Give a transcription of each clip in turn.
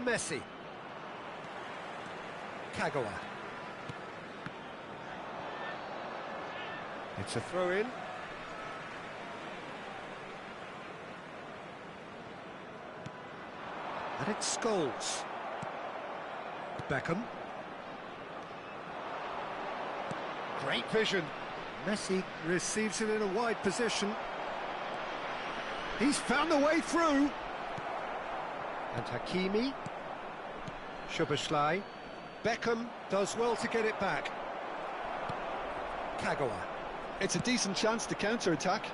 Messi. Kagawa. It's a throw-in. And it's Scholes. Beckham. Great vision. Messi receives it in a wide position. He's found a way through. And Hakimi. Szoboszlai. Beckham does well to get it back. Kagawa. It's a decent chance to counter-attack.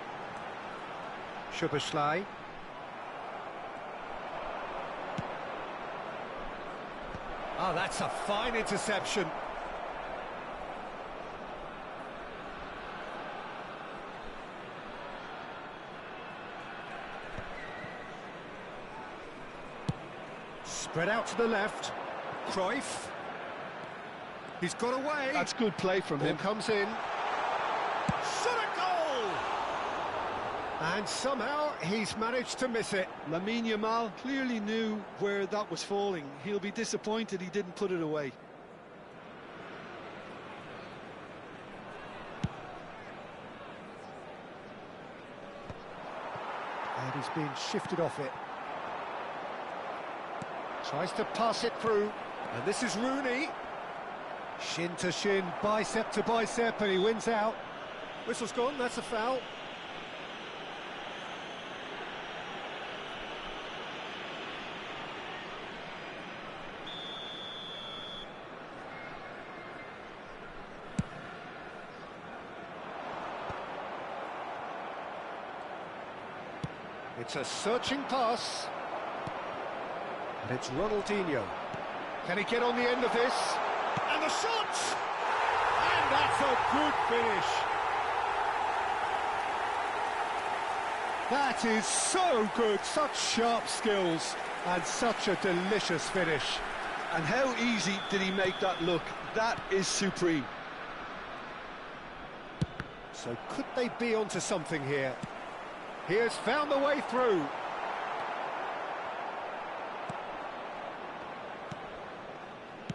Szoboszlai. Oh, that's a fine interception. Spread out to the left. Cruyff. He's got away. That's good play from him. Comes in. Shot a goal! And somehow he's managed to miss it. Lamine Yamal clearly knew where that was falling. He'll be disappointed he didn't put it away. And he's been shifted off it. Tries to pass it through. And this is Rooney. Shin to shin, bicep to bicep, and he wins out. Whistle's gone, that's a foul. It's a searching pass. And it's Ronaldinho. Can he get on the end of this? And the shot! And that's a good finish. That is so good, such sharp skills, and such a delicious finish. And how easy did he make that look? That is supreme. So could they be onto something here? He has found the way through.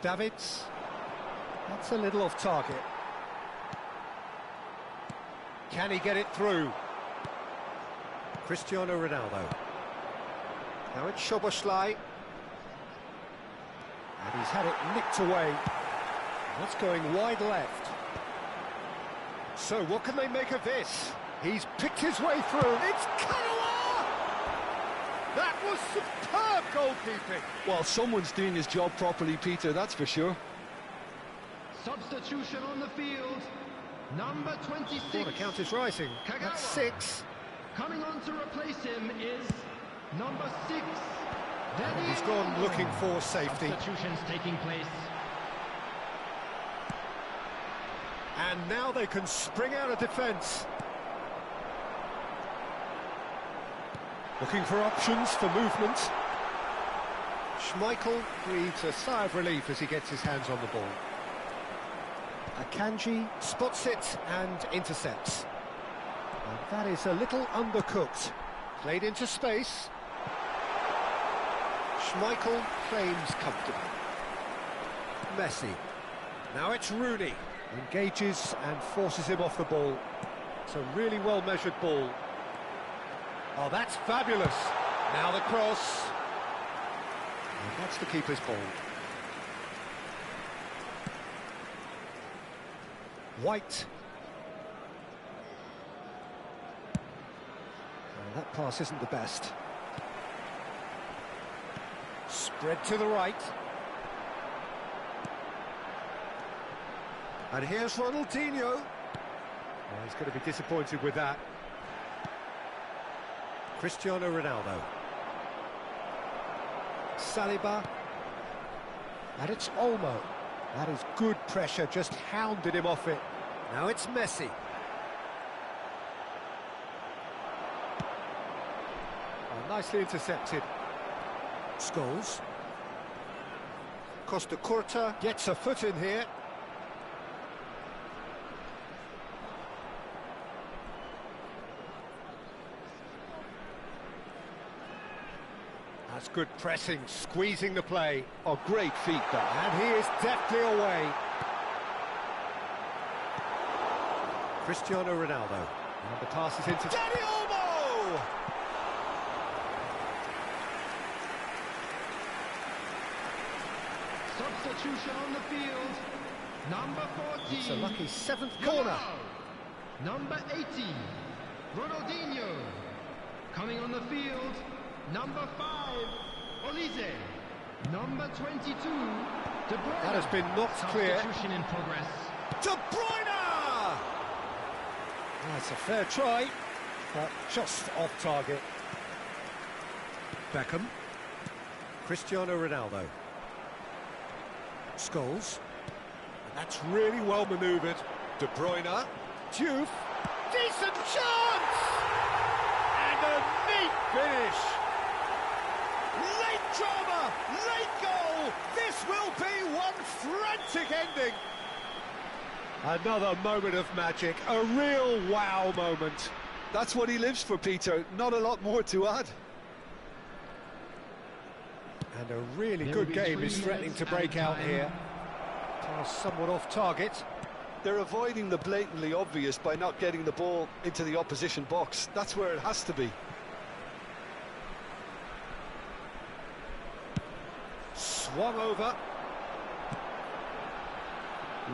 Davids. That's a little off target. Can he get it through? Cristiano Ronaldo. Now it's Szoboszlai. And he's had it nicked away. That's going wide left. So what can they make of this? He's picked his way through. It's Kagawa! That was superb goalkeeping. Well, someone's doing his job properly, Peter, that's for sure. Substitution on the field, number 26. Oh, the count is rising. Kagawa. That's 6. Coming on to replace him is number 6. He's gone looking for safety. Substitutions taking place. And now they can spring out of defence. Looking for options for movement. Schmeichel breathes a sigh of relief as he gets his hands on the ball. Akanji spots it and intercepts. And that is a little undercooked. Played into space. Schmeichel claims comfortably. Messi. Now it's Rooney. Engages and forces him off the ball. It's a really well-measured ball. Oh, that's fabulous. Now the cross. And that's the keeper's ball. White. Oh, that pass isn't the best. Spread to the right. And here's Ronaldinho. Oh, he's going to be disappointed with that. Cristiano Ronaldo. Saliba. And it's Olmo. That is good pressure, just hounded him off it. Now it's Messi. Oh, nicely intercepted. Scholes. Costa Curta gets a foot in here. That's good pressing, squeezing the play. Oh, great feet, that. And he is deftly away. Cristiano Ronaldo. And the pass is into Dani Olmo! Substitution on the field. Number 14. It's a lucky seventh corner. Number 18. Ronaldinho. Coming on the field. Number 5. Olise. Number 22. De Bruyne. That has been knocked clear. Substitution in progress. De Bruyne! That's a fair try, but just off target. Beckham. Cristiano Ronaldo. Scholes. And that's really well manoeuvred. De Bruyne. Diouf. Decent chance! And a neat finish. Late drama, late goal. This will be one frantic ending. Another moment of magic, a real wow moment. That's what he lives for, Peter. Not a lot more to add. And a really good game is threatening to break out here. Pass somewhat off target. They're avoiding the blatantly obvious by not getting the ball into the opposition box. That's where it has to be. Swung over.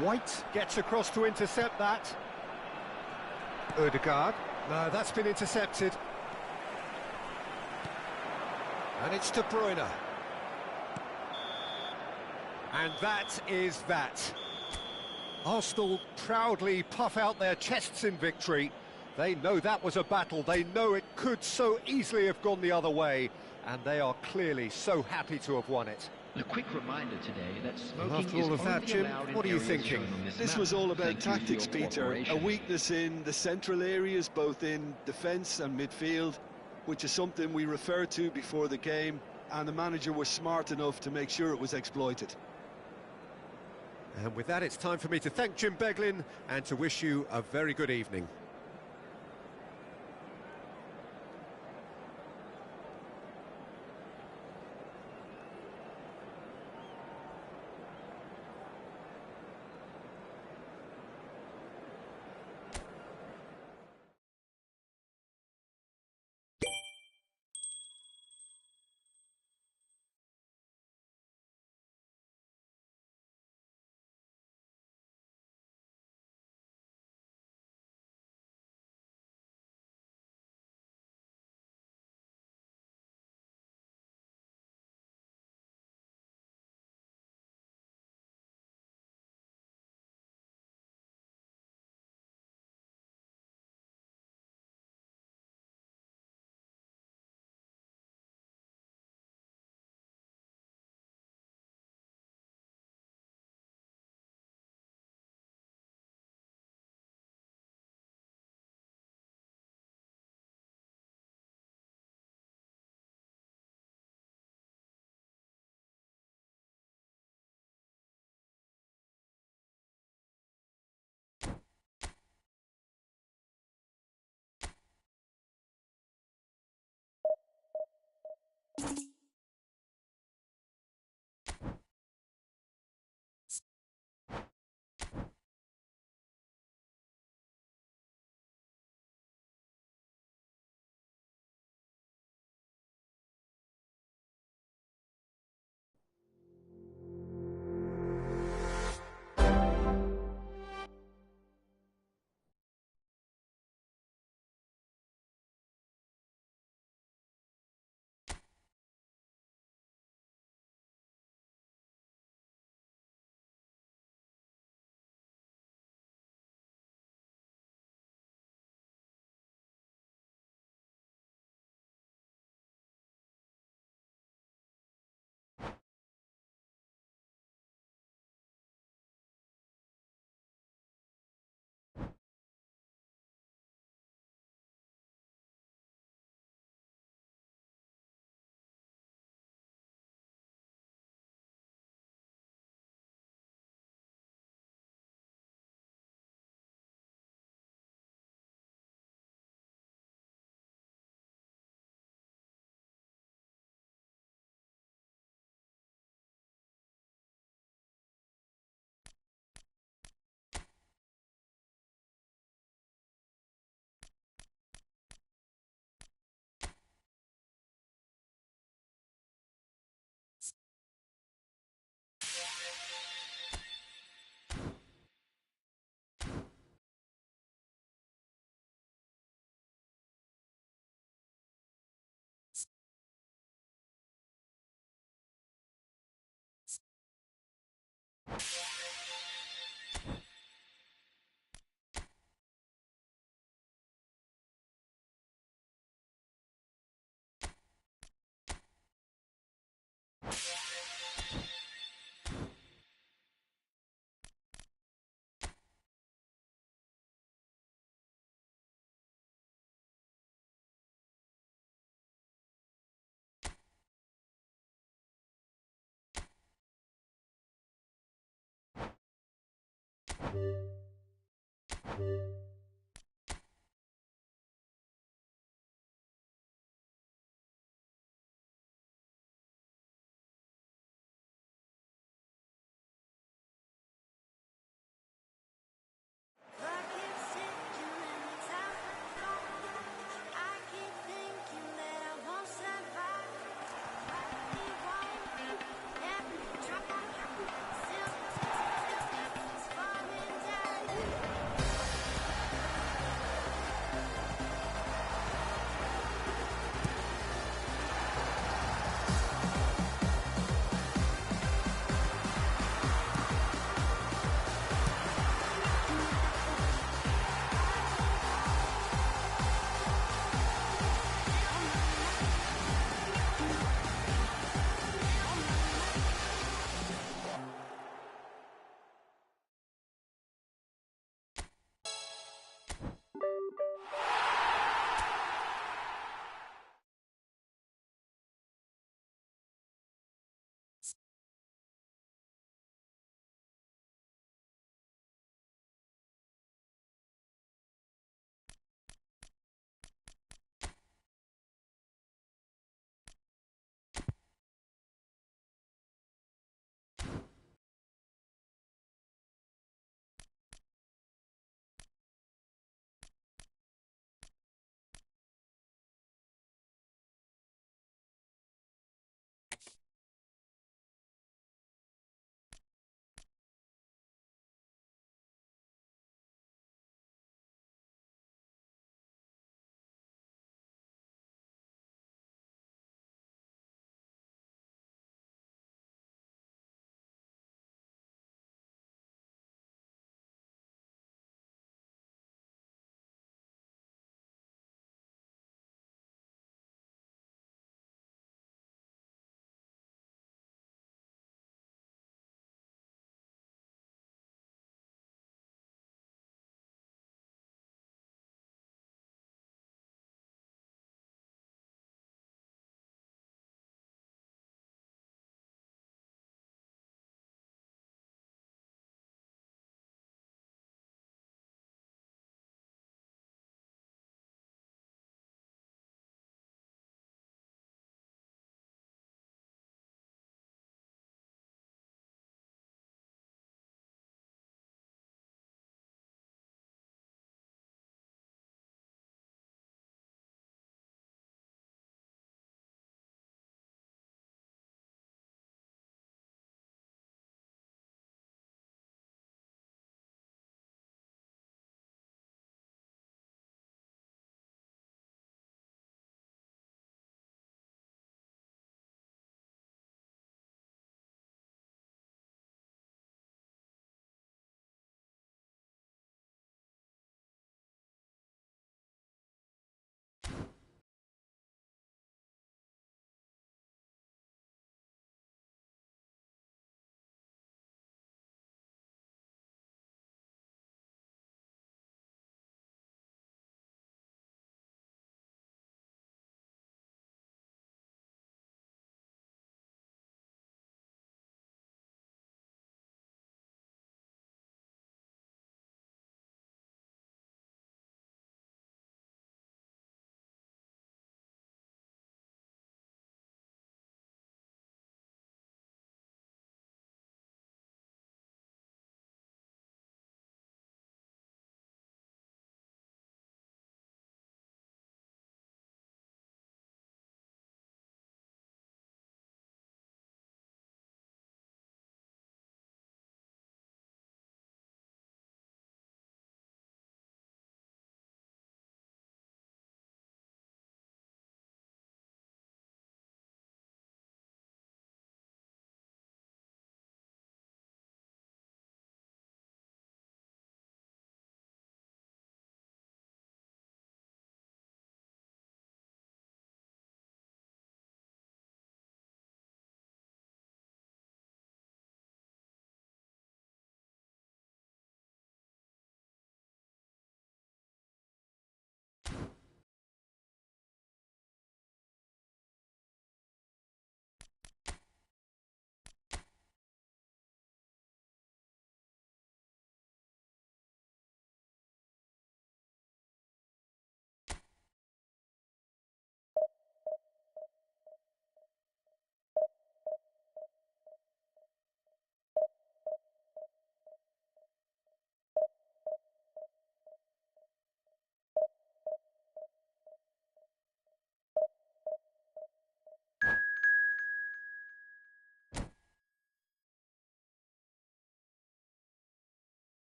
White gets across to intercept that. Ødegaard. No, that's been intercepted. And it's De Bruyne. And that is that. Arsenal proudly puff out their chests in victory. They know that was a battle. They know it could so easily have gone the other way. And they are clearly so happy to have won it. A quick reminder today that smoking After is all of that, only Jim, allowed in what are you areas thinking? shown on This map. was all about Thank you for tactics, your Peter. A cooperation. weakness in the central areas, both in defence and midfield, which is something we referred to before the game, and the manager was smart enough to make sure it was exploited. And with that, it's time for me to thank Jim Beglin and to wish you a very good evening.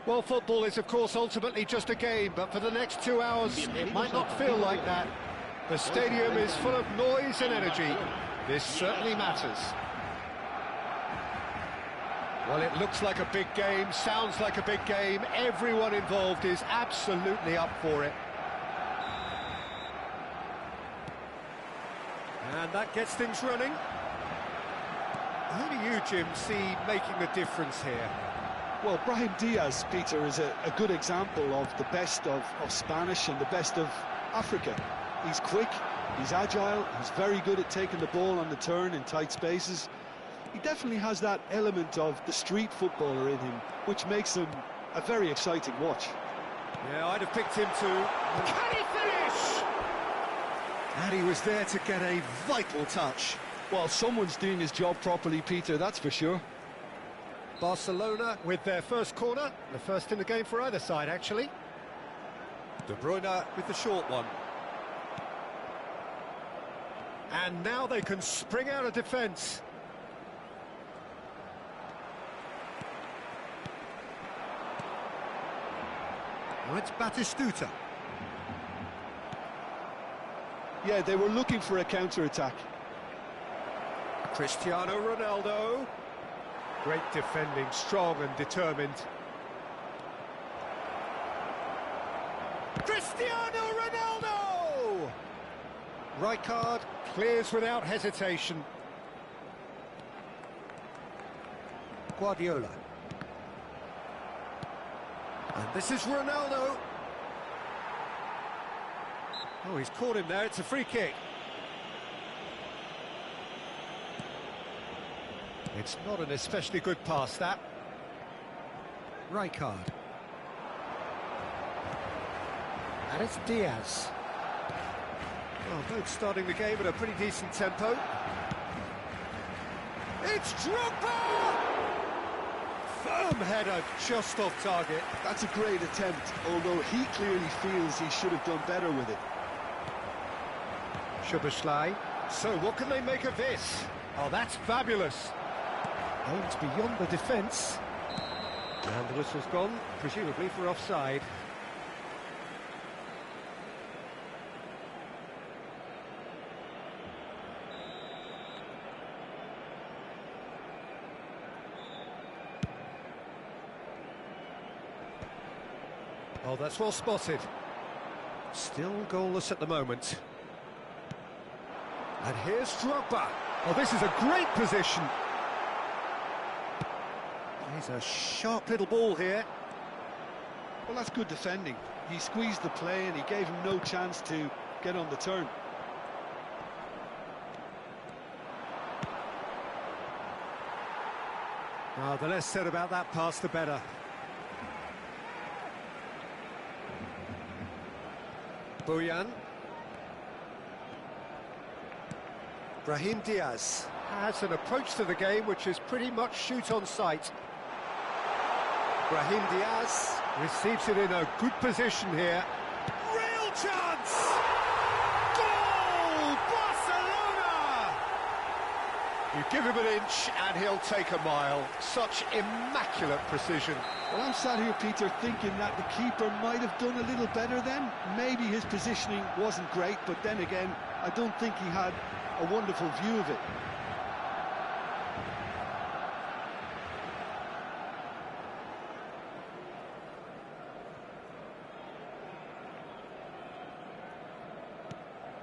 Well, football is, of course, ultimately just a game, but for the next 2 hours, it might not feel like that. The stadium is full of noise and energy. This certainly matters. Well, it looks like a big game, sounds like a big game. Everyone involved is absolutely up for it. And that gets things running. Who do you, Jim, see making a difference here? Well, Brahim Diaz, Peter, is a good example of the best of Spanish and the best of Africa. He's quick, he's agile, he's very good at taking the ball on the turn in tight spaces. He definitely has that element of the street footballer in him, which makes him a very exciting watch. Yeah, I'd have picked him too. Can he finish? And he was there to get a vital touch. Well, someone's doing his job properly, Peter, that's for sure. Barcelona with their first corner, the first in the game for either side, actually. De Bruyne with the short one. And now they can spring out of defence. Now it's Batistuta. Yeah, they were looking for a counter-attack. Cristiano Ronaldo. Great defending, strong and determined. Cristiano Ronaldo! Rijkaard clears without hesitation. Guardiola. And this is Ronaldo. Oh, he's caught him there, it's a free kick. It's not an especially good pass, that. Rijkaard. And it's Diaz. Well, both starting the game at a pretty decent tempo. It's Drogba! Firm header, just off target. That's a great attempt, although he clearly feels he should have done better with it. Szoboszlai. So what can they make of this? Oh, that's fabulous. Oh, it's beyond the defence. And the whistle's gone, presumably for offside. Oh, that's well spotted. Still goalless at the moment. And here's Drogba. Oh, this is a great position. He's a sharp little ball here. Well, that's good defending. He squeezed the play and he gave him no chance to get on the turn. Oh, the less said about that pass, the better. Bojan. Brahim Diaz has an approach to the game which is pretty much shoot on sight. Brahim Diaz receives it in a good position here. Real chance! Goal! Barcelona! You give him an inch and he'll take a mile. Such immaculate precision. Well, I'm sat here, Peter, thinking that the keeper might have done a little better then. Maybe his positioning wasn't great, but then again, I don't think he had a wonderful view of it.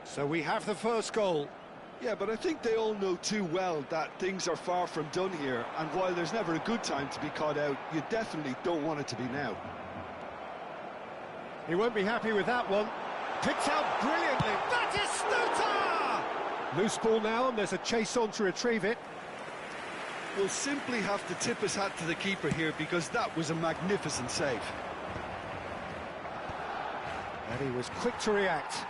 So we have the first goal. Yeah, but I think they all know too well that things are far from done here, and while there's never a good time to be caught out, you definitely don't want it to be now. He won't be happy with that one. Picked out brilliantly. Batistuta! Loose ball now, and there's a chase on to retrieve it. We'll simply have to tip his hat to the keeper here, because that was a magnificent save. And he was quick to react.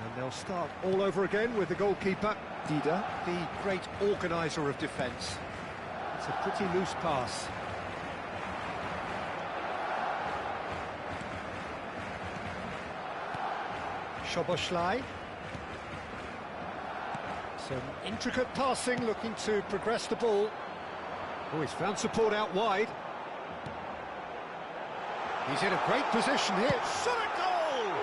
And they'll start all over again with the goalkeeper, Dida, the great organiser of defence. It's a pretty loose pass. Szoboszlai. Some intricate passing, looking to progress the ball. Oh, he's found support out wide. He's in a great position here. Shot a goal!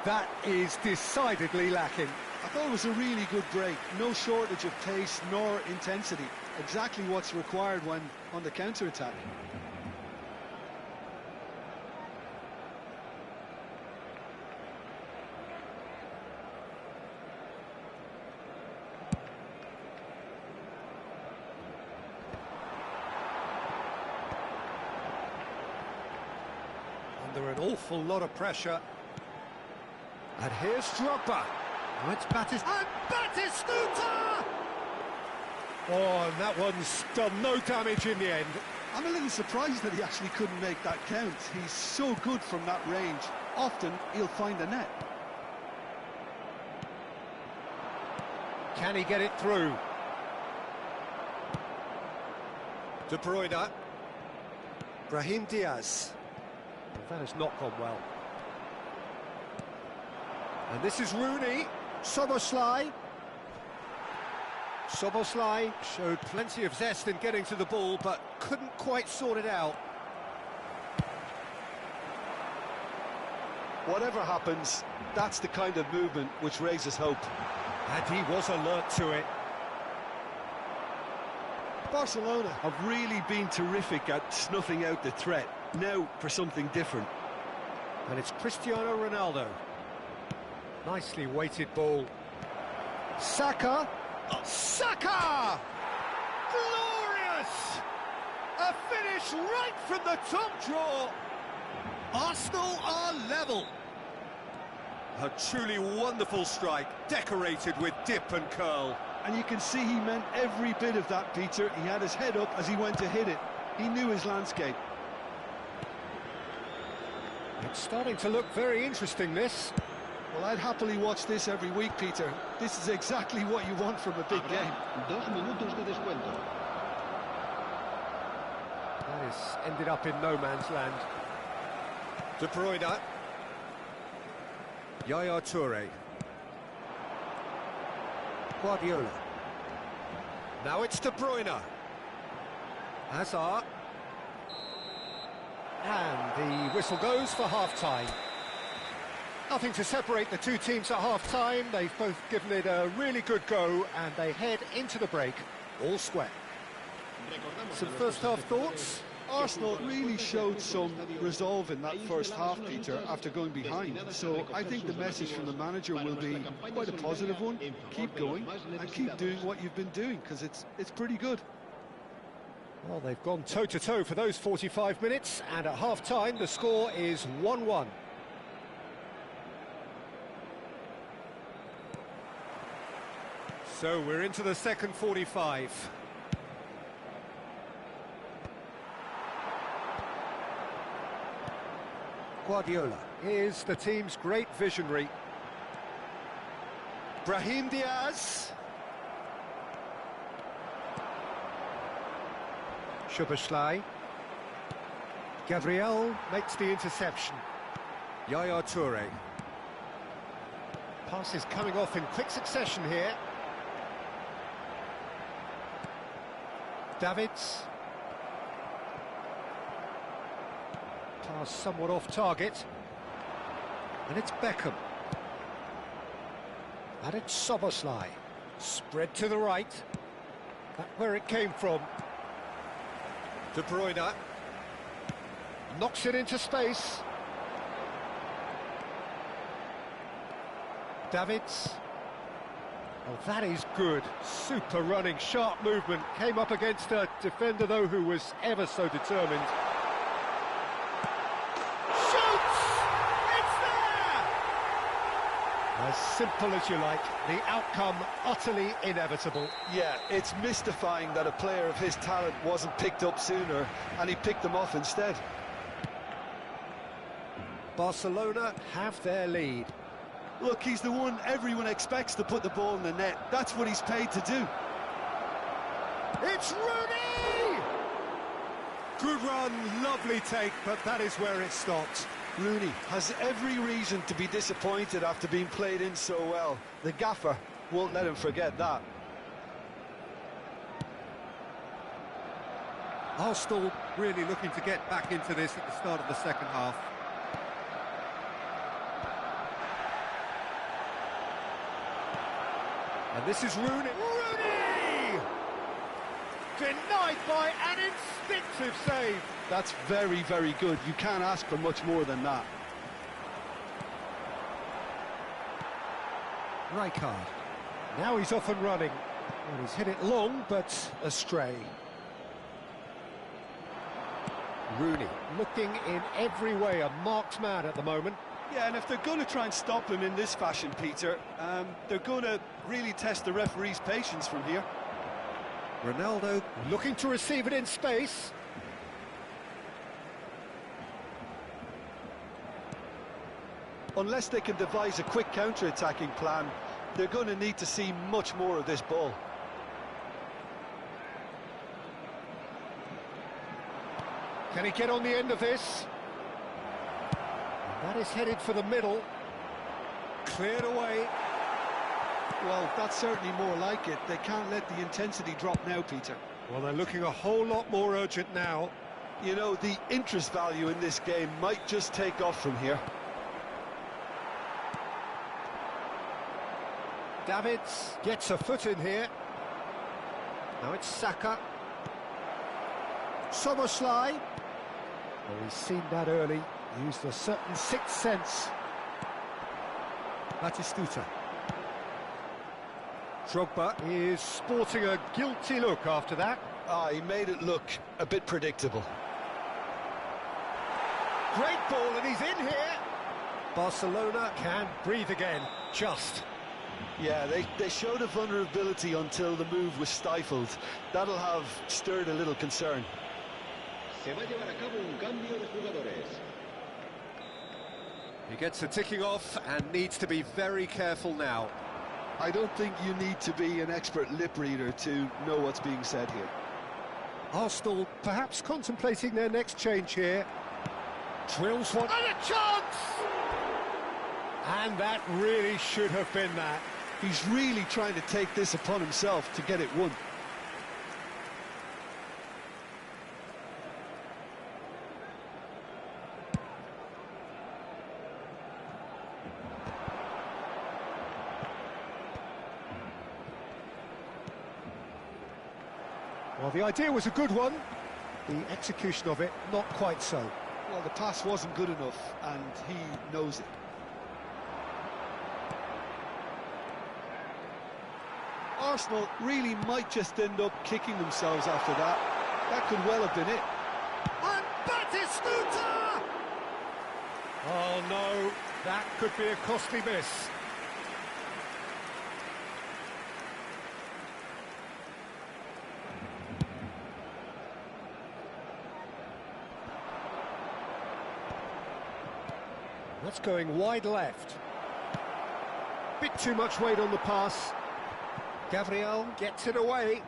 That is decidedly lacking. I thought it was a really good break. No shortage of pace nor intensity. Exactly what's required when on the counter-attack. Under an awful lot of pressure. And here's Drogba. Oh, it's Batistuta! Oh, and that one's done no damage in the end. I'm a little surprised that he actually couldn't make that count. He's so good from that range. Often, he'll find the net. Can he get it through? De Bruyne. Brahim Diaz. Well, that has not gone well. And this is Rooney. Szoboszlai. Szoboszlai showed plenty of zest in getting to the ball, but couldn't quite sort it out. Whatever happens, that's the kind of movement which raises hope. And he was alert to it. Barcelona have really been terrific at snuffing out the threat. Now for something different. And it's Cristiano Ronaldo. Nicely weighted ball. Saka. Saka! Glorious! A finish right from the top draw. Arsenal are level. A truly wonderful strike, decorated with dip and curl. And you can see he meant every bit of that, Peter. He had his head up as he went to hit it. He knew his landscape. It's starting to look very interesting, this. Well, I'd happily watch this every week, Peter. This is exactly what you want from a big game. 2 minutos de descuento. That has ended up in no man's land. De Bruyne. Yaya Toure. Guardiola. Now it's De Bruyne. Hazard. And the whistle goes for half-time. Nothing to separate the two teams at half-time. They've both given it a really good go, and they head into the break all square. Some first-half thoughts? Arsenal really showed some resolve in that first half, Peter, after going behind. So I think the message from the manager will be quite a positive one. Keep going and keep doing what you've been doing, because it's pretty good. Well, they've gone toe-to-toe for those 45 minutes, and at half-time the score is 1-1. So we're into the second 45. Guardiola is the team's great visionary. Brahim Diaz. Szoboszlai. Gabriel makes the interception. Yaya Toure. Passes coming off in quick succession here. Davids. Pass somewhat off target. And it's Beckham. And it's Szoboszlai. Spread to the right. That's where it came from. De Bruyne. Knocks it into space. Davids. Oh, that is good. Super running, sharp movement. Came up against a defender, though, who was ever so determined. Shoots! It's there! As simple as you like. The outcome utterly inevitable. Yeah, it's mystifying that a player of his talent wasn't picked up sooner, and he picked them off instead. Barcelona have their lead. Look, he's the one everyone expects to put the ball in the net. That's what he's paid to do. It's Rooney! Good run, lovely take, but that is where it stopped. Rooney has every reason to be disappointed after being played in so well. The gaffer won't let him forget that. Arsenal really looking to get back into this at the start of the second half. And this is Rooney. Rooney! Denied by an instinctive save. That's very, very good. You can't ask for much more than that. Rijkaard. Now he's off and running. Well, he's hit it long, but astray. Rooney looking in every way a marked man at the moment. Yeah, and if they're going to try and stop him in this fashion, Peter, they're going to really test the referee's patience from here. Ronaldo looking to receive it in space. Unless they can devise a quick counter-attacking plan, they're going to need to see much more of this ball. Can he get on the end of this? And that is headed for the middle. Cleared away. Well, that's certainly more like it. They can't let the intensity drop now, Peter. Well, they're looking a whole lot more urgent now. You know, the interest value in this game might just take off from here. Davids gets a foot in here. Now it's Saka. Soboslai. Oh, he's seen that early. Used a certain sixth sense. Batistuta. Drogba is sporting a guilty look after that. He made it look a bit predictable. Great ball, and he's in here. Barcelona can breathe again, just. Yeah, they showed a vulnerability until the move was stifled. That'll have stirred a little concern. Se va a llevar a cabo un cambio de jugadores. He gets the ticking off and needs to be very careful now. I don't think you need to be an expert lip reader to know what's being said here. Arsenal perhaps contemplating their next change here. Drills one. And a chance! And that really should have been that. He's really trying to take this upon himself to get it won. Well, the idea was a good one. The execution of it, not quite so. Well, the pass wasn't good enough, and he knows it. Arsenal really might just end up kicking themselves after that. That could well have been it. And Batistuta! Oh no, that could be a costly miss. That's going wide left. Bit too much weight on the pass. Gabriel gets it away.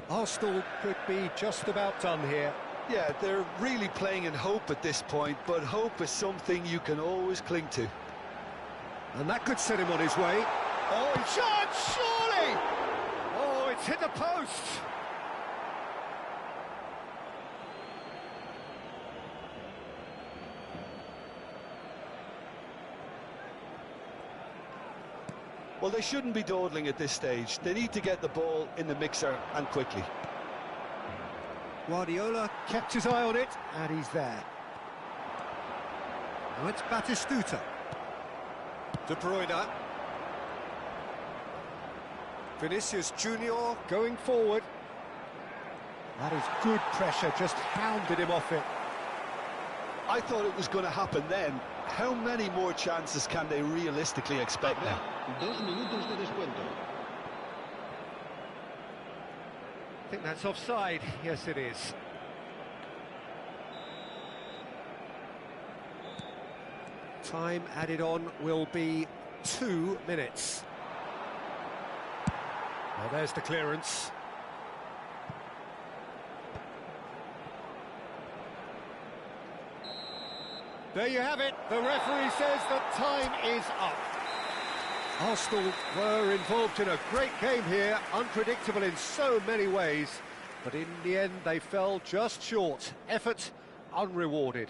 Arsenal could be just about done here. Yeah, they're really playing in hope at this point, but hope is something you can always cling to. And that could set him on his way. Oh, chance, surely! Oh, it's hit the post. Well, they shouldn't be dawdling at this stage. They need to get the ball in the mixer, and quickly. Guardiola kept his eye on it, and he's there. Now it's Batistuta. De Bruyne. Vinicius Junior going forward. That is good pressure, just hounded him off it. I thought it was going to happen then. How many more chances can they realistically expect now? 2 minutos de descuento. I think that's offside. Yes, it is. Time added on will be 2 minutes. Well, there's the clearance. There you have it. The referee says that time is up. Arsenal were involved in a great game here, unpredictable in so many ways, but in the end they fell just short. Effort unrewarded.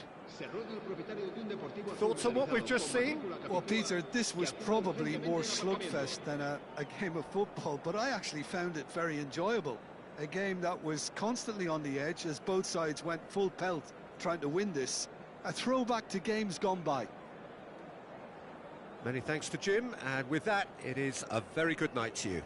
Thoughts on what we've just seen? Well, Peter, this was probably more slugfest than a game of football, but I actually found it very enjoyable. A game that was constantly on the edge as both sides went full pelt trying to win this. A throwback to games gone by. Many thanks to Jim, and with that, it is a very good night to you.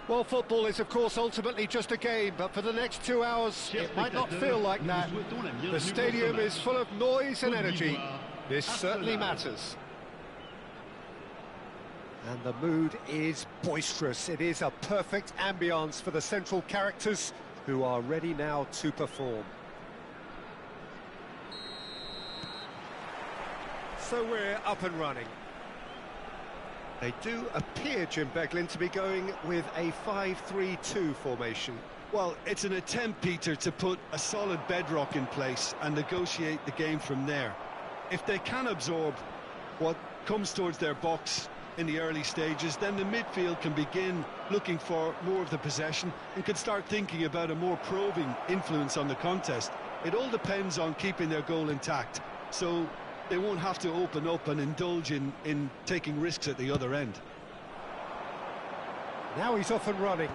Well, football is, of course, ultimately just a game, but for the next 2 hours, it might not feel like that. The stadium is full of noise and energy. This certainly matters. And the mood is boisterous. It is a perfect ambience for the central characters who are ready now to perform. So we're up and running. They do appear, Jim Beglin, to be going with a 5-3-2 formation. Well, it's an attempt, Peter, to put a solid bedrock in place and negotiate the game from there. If they can absorb what comes towards their box in the early stages, then the midfield can begin looking for more of the possession and can start thinking about a more probing influence on the contest. It all depends on keeping their goal intact, so they won't have to open up and indulge in taking risks at the other end. Now he's off and running.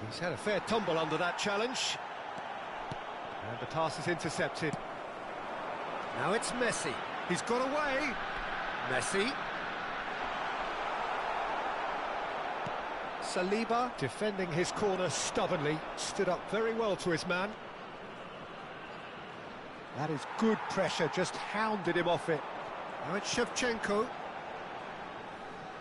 He's had a fair tumble under that challenge. And the pass is intercepted. Now it's Messi. He's got away. Messi. Saliba, defending his corner stubbornly, stood up very well to his man. That is good pressure, just hounded him off it. Now it's Shevchenko.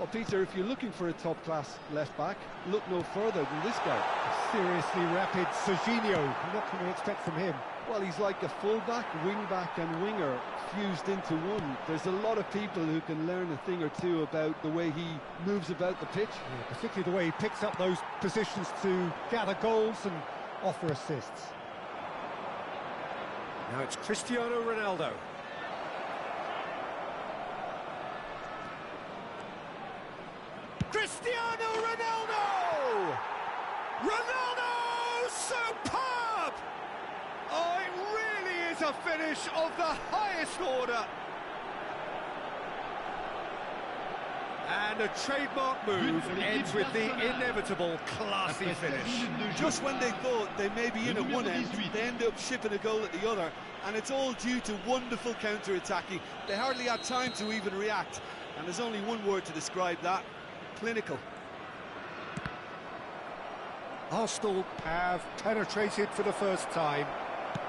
Well, Peter, if you're looking for a top-class left-back, look no further than this guy. Seriously rapid Serginho. What can we expect from him? Well, he's like a full-back, wing-back and winger fused into one. There's a lot of people who can learn a thing or two about the way he moves about the pitch. Yeah, particularly the way he picks up those positions to gather goals and offer assists. Now it's Cristiano Ronaldo. Cristiano Ronaldo! Ronaldo! Superb! Oh, it really is a finish of the highest order. And a trademark move ends with the inevitable classy finish. Just when they thought they may be in at one end, they end up shipping a goal at the other, and it's all due to wonderful counter-attacking. They hardly had time to even react, and there's only one word to describe that: clinical. Arsenal have penetrated for the first time.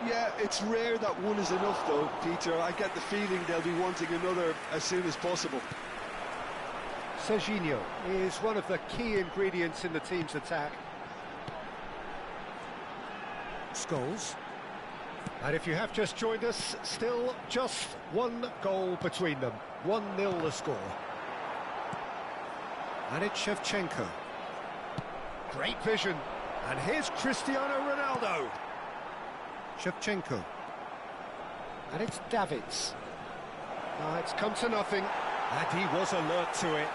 Yeah, it's rare that one is enough though, Peter. I get the feeling they'll be wanting another as soon as possible. Serginho is one of the key ingredients in the team's attack. Scholes. And if you have just joined us, still just one goal between them. 1-0 the score. And it's Shevchenko. Great vision. And here's Cristiano Ronaldo. Shevchenko. And it's Davids. It's come to nothing. And he was alert to it.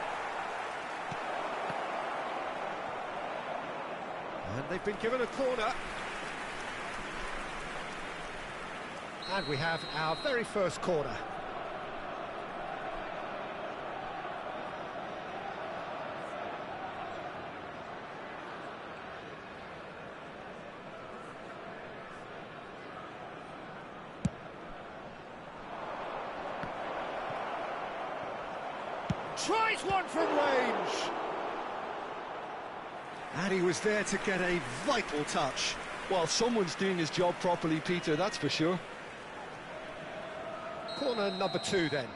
And they've been given a corner. And we have our very first corner. Tries one from range. And he was there to get a vital touch. Well, someone's doing his job properly, Peter, that's for sure. Corner number 2 then.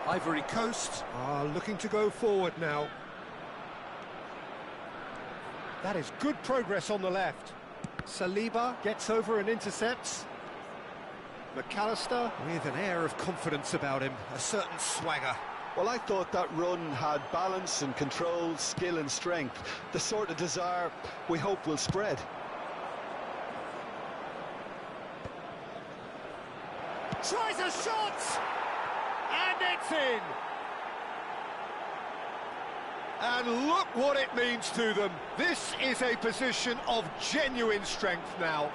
Ivory Coast are looking to go forward now. That is good progress on the left. Saliba gets over and intercepts. McAllister with an air of confidence about him, a certain swagger. Well, I thought that run had balance and control, skill and strength, the sort of desire we hope will spread. Tries a shot! And it's in! And look what it means to them. This is a position of genuine strength now.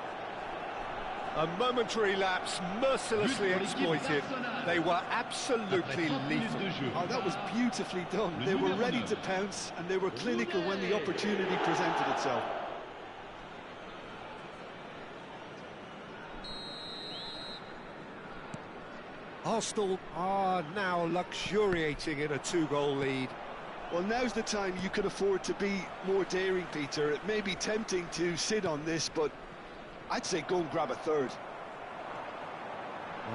A momentary lapse mercilessly exploited. They were absolutely lethal. Oh, that was beautifully done. They were ready to pounce and they were clinical when the opportunity presented itself. Arsenal are now luxuriating in a 2-goal lead. Well, now's the time you could afford to be more daring, Peter. It may be tempting to sit on this, but I'd say go and grab a third.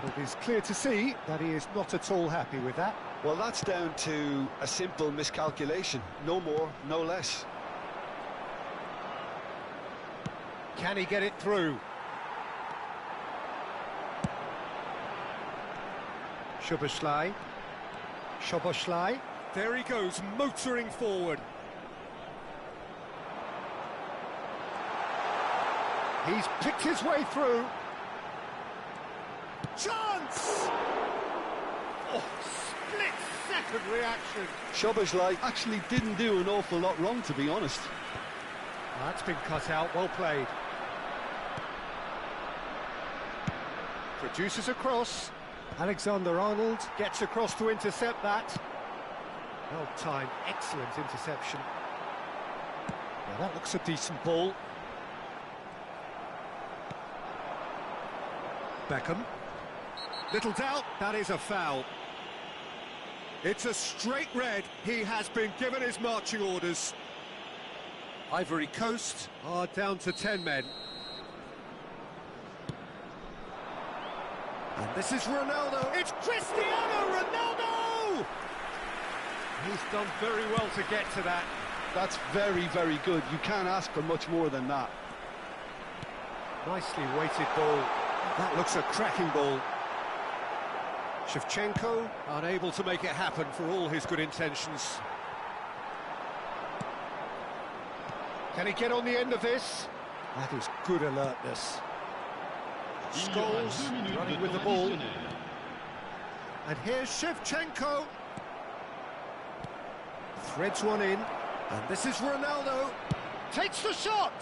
But it is clear to see that he is not at all happy with that. Well, that's down to a simple miscalculation. No more, no less. Can he get it through? Szoboszlai. There he goes, motoring forward. He's picked his way through. Chance! Oh, split-second reaction. Szoboszlai actually didn't do an awful lot wrong, to be honest. That's been cut out, well played. Produces a cross. Alexander-Arnold gets across to intercept that. Well timed, excellent interception. Well, that looks a decent ball. Beckham. Little doubt, that is a foul. It's a straight red. He has been given his marching orders. Ivory Coast are down to 10 men. And this is Ronaldo. It's Cristiano Ronaldo! He's done very well to get to that. That's very, very good. You can't ask for much more than that. Nicely weighted ball. That looks a cracking ball. Shevchenko unable to make it happen for all his good intentions. Can he get on the end of this? That is good alertness. Scholes running with the ball. And here's Shevchenko. Threads one in. And this is Ronaldo. Takes the shot!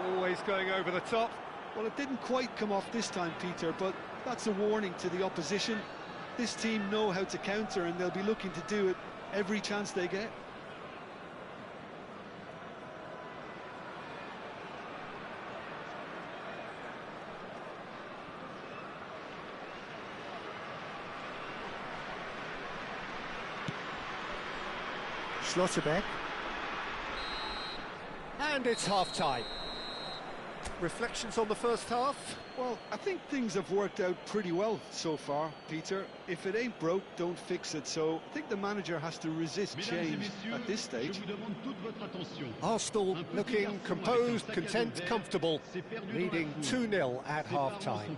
Always going over the top. Well, it didn't quite come off this time, Peter, but that's a warning to the opposition. This team know how to counter, and they'll be looking to do it every chance they get. Schlotterbeck. And it's half-time. Reflections on the first half? Well, I think things have worked out pretty well so far, Peter. If it ain't broke, don't fix it. So I think the manager has to resist change at this stage. Arsenal looking composed, content, comfortable, leading 2-0 at half-time.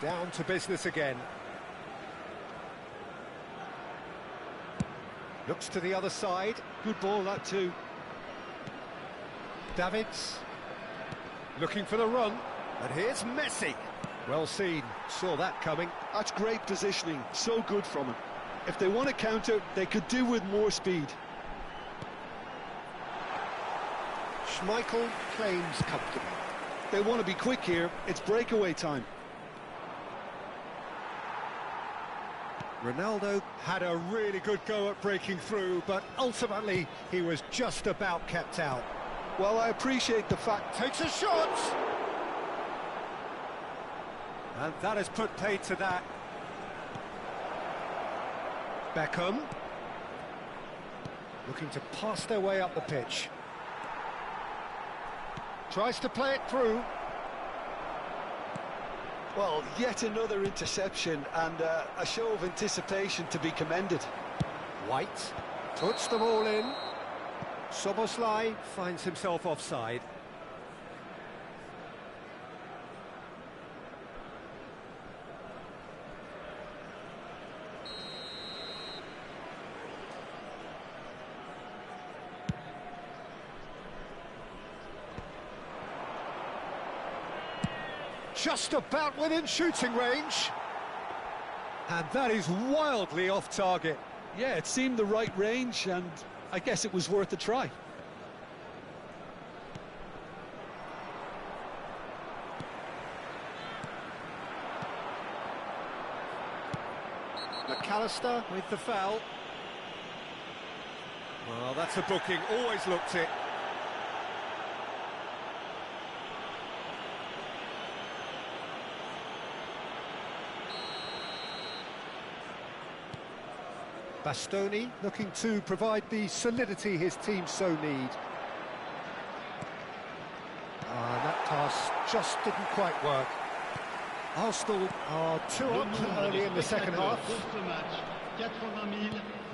Down to business again. Looks to the other side. Good ball, that too. Davids. Looking for the run. And here's Messi. Well seen. Saw that coming. That's great positioning. So good from him. If they want to counter, they could do with more speed. Schmeichel claims comfortable. They want to be quick here. It's breakaway time. Ronaldo had a really good go at breaking through, but ultimately he was just about kept out. Well, I appreciate the fact... Takes a shot! And that has put paid to that. Beckham. Looking to pass their way up the pitch. Tries to play it through. Well, yet another interception and a show of anticipation to be commended. White puts them all in. Szoboszlai finds himself offside. just about within shooting range. And that is wildly off target. Yeah, it seemed the right range, and I guess it was worth a try. McAllister with the foul. Well, that's a booking, always looked it. Bastoni looking to provide the solidity his team so need. That pass just didn't quite work. Arsenal are 2 up early in the second half.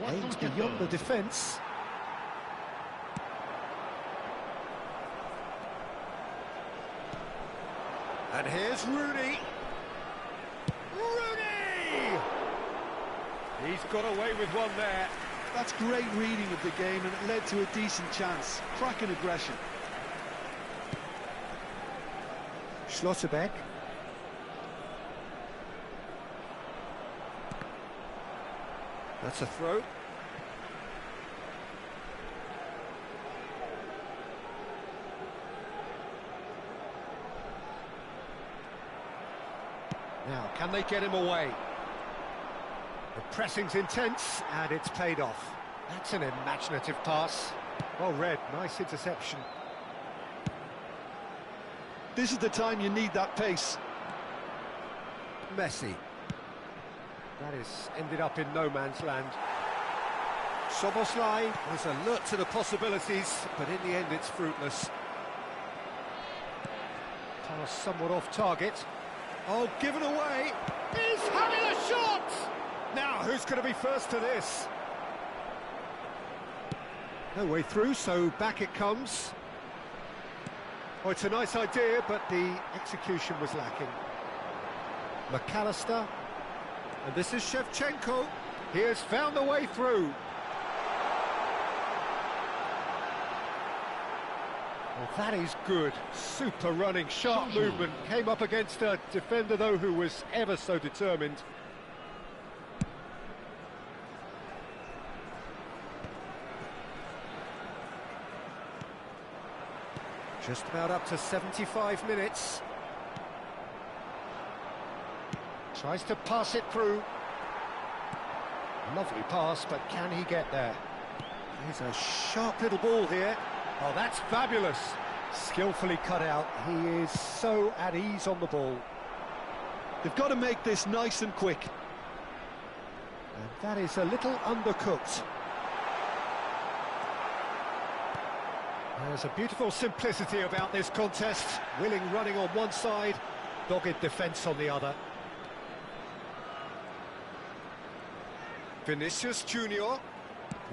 Aimed beyond the defence. And here's Rooney. Rooney! He's got away with one there. That's great reading of the game, and it led to a decent chance. Cracking aggression. Schlotterbeck. That's a throw. Now, can they get him away? The pressing's intense, and it's paid off. That's an imaginative pass. Well read, nice interception. This is the time you need that pace. Messi. That is ended up in no man's land. Szoboszlai was alert to the possibilities, but in the end it's fruitless. Pass somewhat off target. Oh, given away. He's having a shot! Now, who's going to be first to this? No way through, so back it comes. Oh, it's a nice idea, but the execution was lacking. McAllister. And this is Shevchenko. He has found a way through. Well, that is good. Super running, sharp movement. Came up against a defender, though, who was ever so determined. Just about up to 75 minutes. Tries to pass it through. Lovely pass, but can he get there? Here's a sharp little ball here. Oh, that's fabulous. Skillfully cut out. He is so at ease on the ball. They've got to make this nice and quick. And that is a little undercooked. There's a beautiful simplicity about this contest. Willing running on one side, dogged defence on the other. Vinicius Junior. Oh,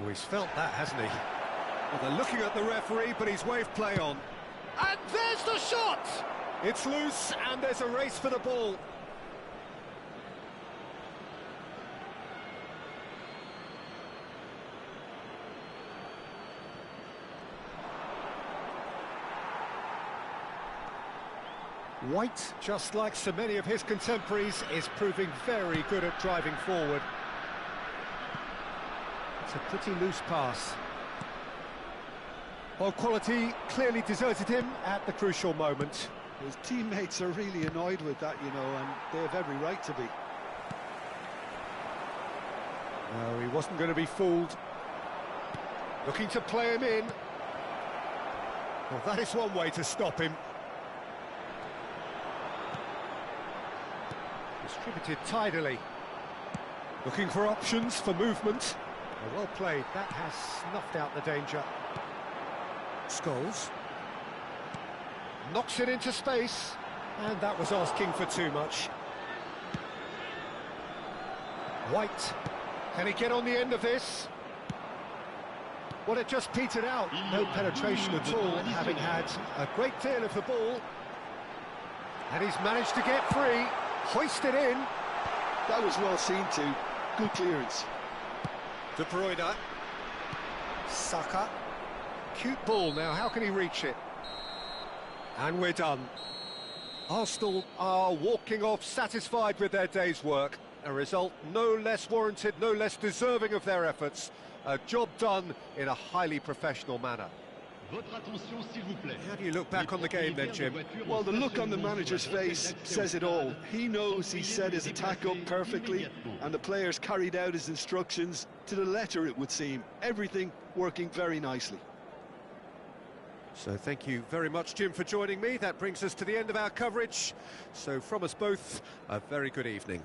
he's felt that, hasn't he? Well, they're looking at the referee, but he's waved play on. And there's the shot! It's loose, and there's a race for the ball. White, just like so many of his contemporaries, is proving very good at driving forward. It's a pretty loose pass. Well, quality clearly deserted him at the crucial moment. His teammates are really annoyed with that, you know, and they have every right to be. No, he wasn't going to be fooled. Looking to play him in. Well, that is one way to stop him. Distributed tidily. Looking for options for movement. Well played, that has snuffed out the danger. Scholes. Knocks it into space, and that was asking for too much. White. Can he get on the end of this? Well, it just petered out. No penetration at all, having had a great deal of the ball. And he's managed to get free. Hoisted in. That was well seen too. Good clearance. De Bruyne. Saka. Cute ball now, how can he reach it? And we're done. Arsenal are walking off satisfied with their day's work. A result no less warranted, no less deserving of their efforts. A job done in a highly professional manner. How do you look back on the game then, Jim? Well, the look on the manager's face says it all. He knows he set his attack up perfectly, and the players carried out his instructions to the letter, it would seem. Everything working very nicely. So thank you very much, Jim, for joining me. That brings us to the end of our coverage. So from us both, a very good evening.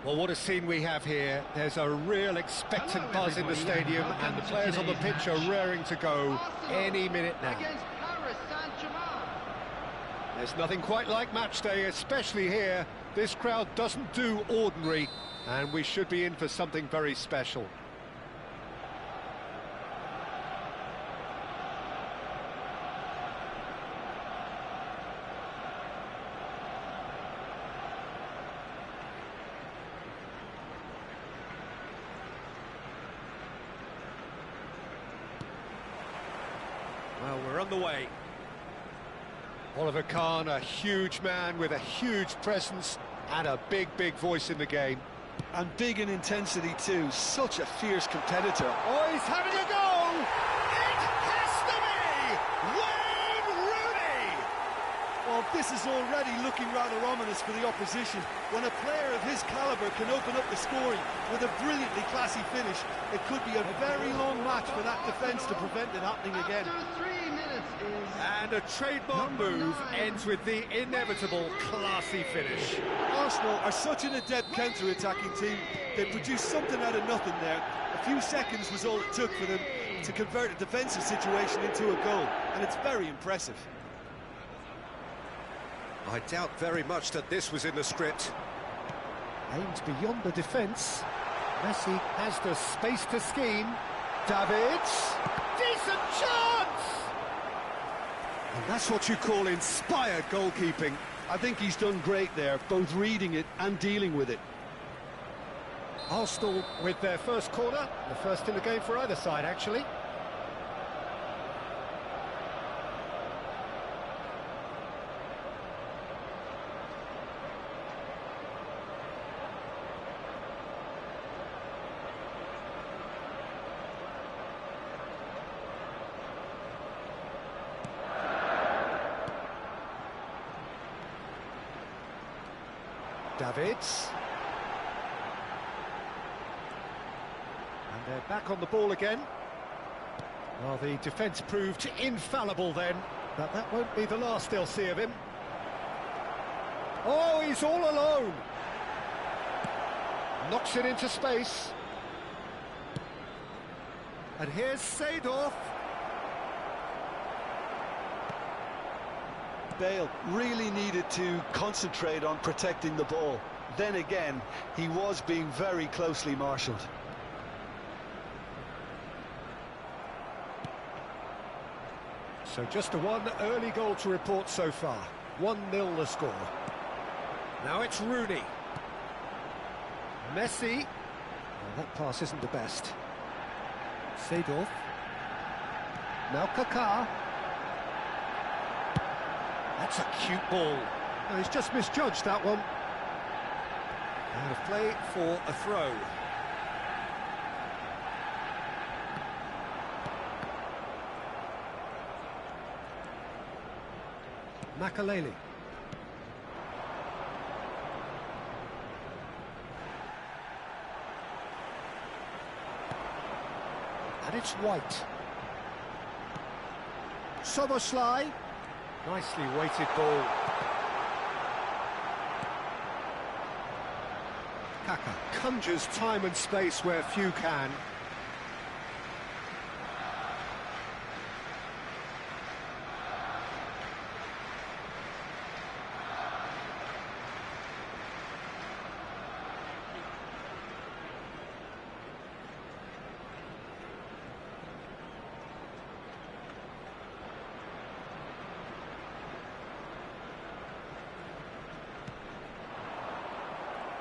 Well, what a scene we have here. There's a real expectant buzz in the stadium, and the players on the pitch are raring to go any minute now. Against Paris Saint-Germain. There's nothing quite like match day, especially here. This crowd doesn't do ordinary, and we should be in for something very special. Well, we're on the way. Oliver Kahn, a huge man with a huge presence and a big, big voice in the game. And big in intensity too, such a fierce competitor. Oh, he's having a go! It has to be Wayne Rooney! Well, this is already looking rather ominous for the opposition. When a player of his calibre can open up the scoring with a brilliantly classy finish, it could be a very long match for that defence to prevent it happening again. After 3 minutes is... And a trademark move ends with the inevitable classy finish. Arsenal are such an adept counter-attacking team. They produced something out of nothing there. A few seconds was all it took for them to convert a defensive situation into a goal, and it's very impressive. I doubt very much that this was in the script. Aimed beyond the defence. Messi has the space to scheme. Davids! Decent chance! And that's what you call inspired goalkeeping. I think he's done great there, both reading it and dealing with it. Arsenal with their first corner, the first in the game for either side, actually. Davids. And they're back on the ball again. Well, the defence proved infallible then, but that won't be the last they'll see of him. Oh, he's all alone. Knocks it into space. And here's Seedorf. Bale really needed to concentrate on protecting the ball. Then again, he was being very closely marshalled. So just the one early goal to report so far. 1-0 the score. Now it's Rooney. Messi. Well, that pass isn't the best. Seedorf. Now Kaká. That's a cute ball. No, he's just misjudged that one. And a play for a throw. Makaleli. And it's White. Soboslai. Nicely weighted ball. Kaka conjures time and space where few can.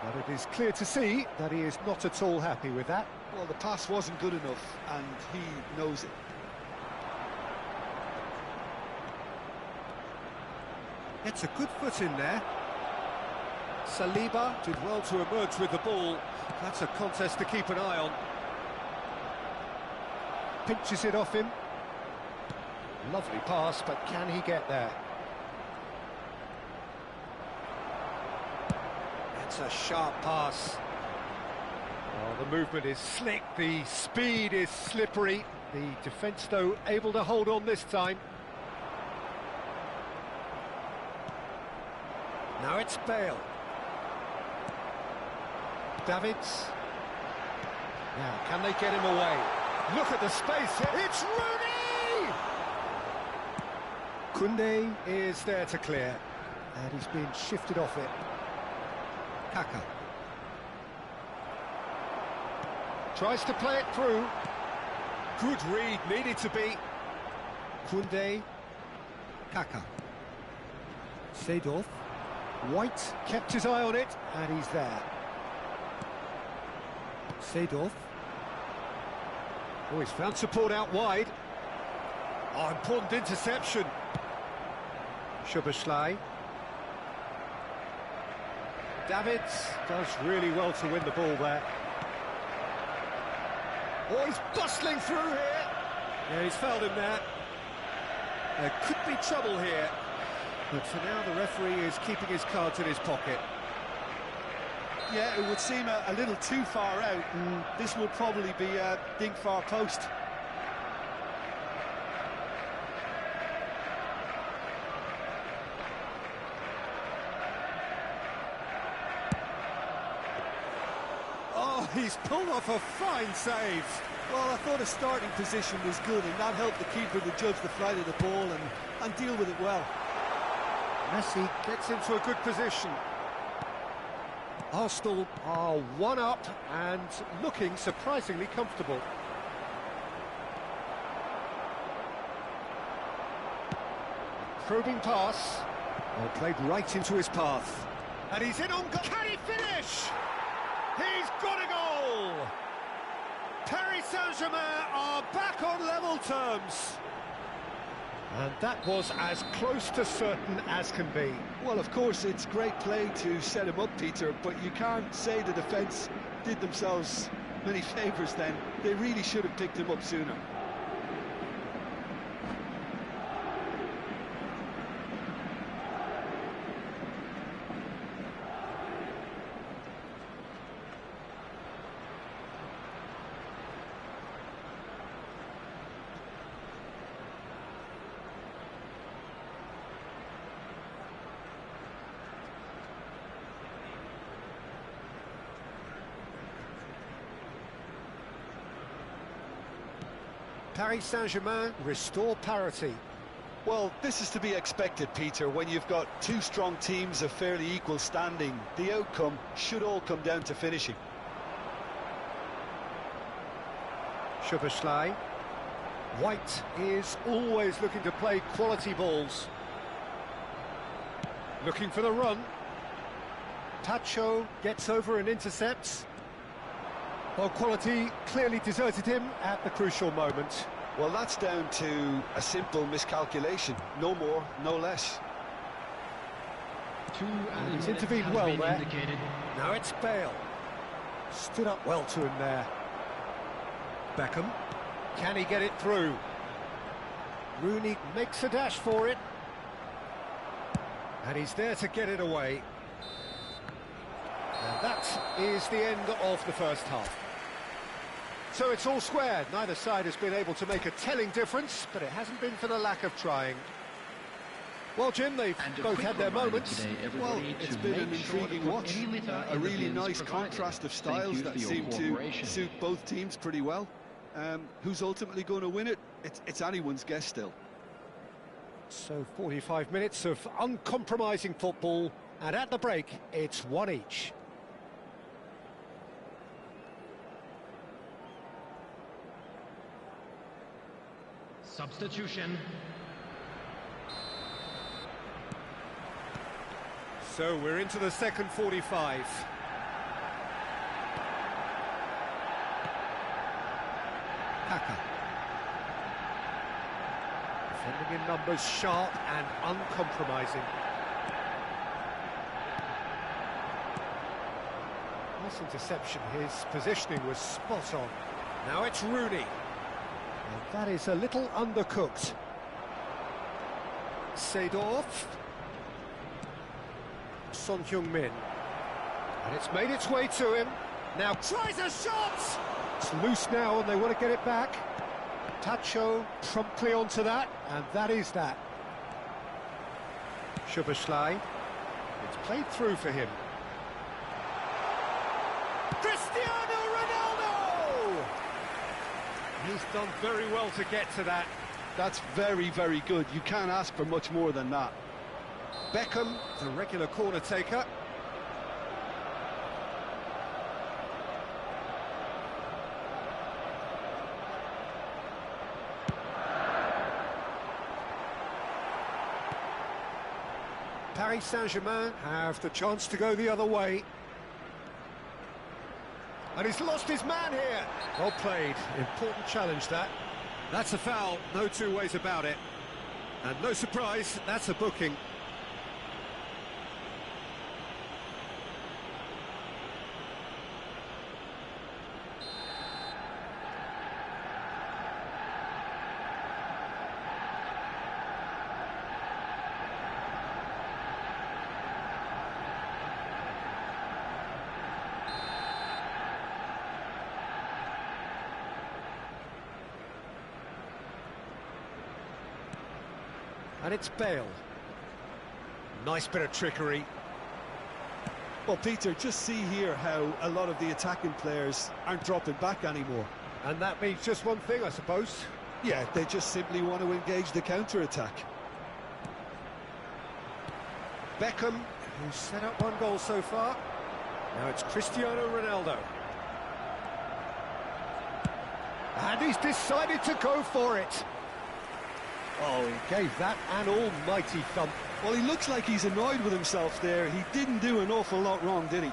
But it is clear to see that he is not at all happy with that. Well, the pass wasn't good enough, and he knows it. Gets a good foot in there. Saliba did well to emerge with the ball. That's a contest to keep an eye on. Pinches it off him. Lovely pass, but can he get there? It's a sharp pass. Oh, the movement is slick, the speed is slippery. The defence, though, able to hold on this time. Now it's Bale. Davids. Now, can they get him away? Look at the space here. It's Rooney! Koundé is there to clear, and he's been shifted off it. Kaka. Tries to play it through. Good read, needed to be. Koundé. Kaka. Seedorf. White kept his eye on it, and he's there. Seedorf. Oh, he's found support out wide. Oh, important interception. Szoboszlai. Davids does really well to win the ball there. Oh, he's bustling through here. Yeah, he's fouled him there. There could be trouble here. But for now, the referee is keeping his cards in his pocket. Yeah, it would seem a little too far out, and this will probably be a dink far post. Oh, he's pulled off a fine save. Well, I thought his starting position was good, and that helped the keeper to judge the flight of the ball and deal with it well. Messi gets into a good position. Arsenal are one up and looking surprisingly comfortable. Probing pass. Well, played right into his path. And he's in on goal. Can he finish? He's got a goal! Paris Saint-Germain are back on level terms. And that was as close to certain as can be. Well, of course, it's great play to set him up, Peter, but you can't say the defence did themselves many favours then. They really should have picked him up sooner. Paris Saint-Germain restore parity. Well, this is to be expected, Peter. When you've got two strong teams of fairly equal standing, the outcome should all come down to finishing. Szoboszlai. White is always looking to play quality balls. Looking for the run. Tacho gets over and intercepts. Well, quality clearly deserted him at the crucial moment. Well, that's down to a simple miscalculation. No more, no less. And he's intervened well there. Now it's Bale. Stood up well to him there. Beckham. Can he get it through? Rooney makes a dash for it. And he's there to get it away. And that is the end of the first half. So it's all square. Neither side has been able to make a telling difference, but it hasn't been for the lack of trying. Well, Jim, they've both had their moments. Well, it's been an intriguing watch. A really nice contrast of styles that seem to suit both teams pretty well. Who's ultimately going to win it? It's anyone's guess still. So 45 minutes of uncompromising football, and at the break, it's one each. Substitution. So we're into the second 45. Kaka. Defending in numbers, sharp and uncompromising. Nice interception, his positioning was spot on. Now it's Rooney. And that is a little undercooked. Seedorf. Son Heung-min. And it's made its way to him. Now tries a shot! It's loose now and they want to get it back. Tacho promptly onto that, and that is that. Szoboszlai. It's played through for him. Cristiano Ronaldo! He's done very well to get to that. That's very, very good. You can't ask for much more than that. Beckham, the regular corner taker. Paris Saint-Germain have the chance to go the other way. And he's lost his man here. Well played. Important challenge, that. That's a foul, no two ways about it. And no surprise, that's a booking. And it's Bale. Nice bit of trickery. Well, Peter, just see here how a lot of the attacking players aren't dropping back anymore. And that means just one thing, I suppose. Yeah, they just simply want to engage the counter-attack. Beckham, who's set up one goal so far. Now it's Cristiano Ronaldo. And he's decided to go for it. Oh, he gave that an almighty thump. Well, he looks like he's annoyed with himself there. He didn't do an awful lot wrong, did he?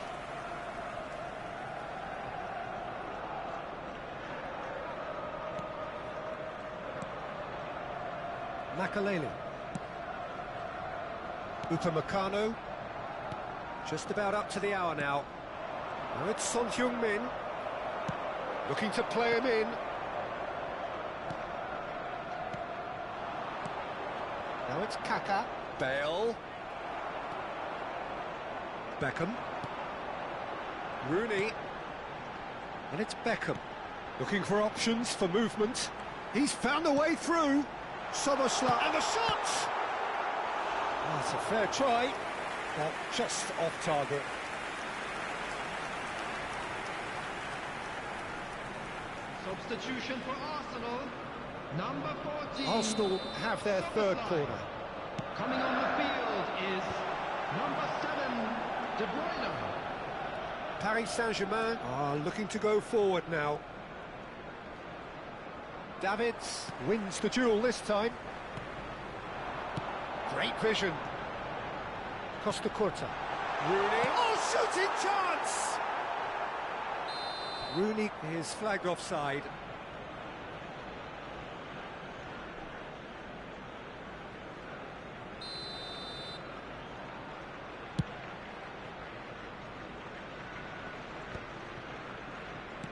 Makaleli. Upamecano. Just about up to the hour now. Now it's Son Heung-min. Looking to play him in. Now it's Kaka. Bale. Beckham. Rooney. And it's Beckham. Looking for options for movement. He's found a way through. Soboslai. And the shot! Oh, it's a fair try, but just off target. Substitution for Arsenal. Number 14. Arsenal have their third corner. Coming on the field is number 7, De Bruyne. Paris Saint-Germain are looking to go forward now. Davids wins the duel this time. Great vision. Costa Curta. Rooney. Oh, shooting chance! Rooney is flagged offside.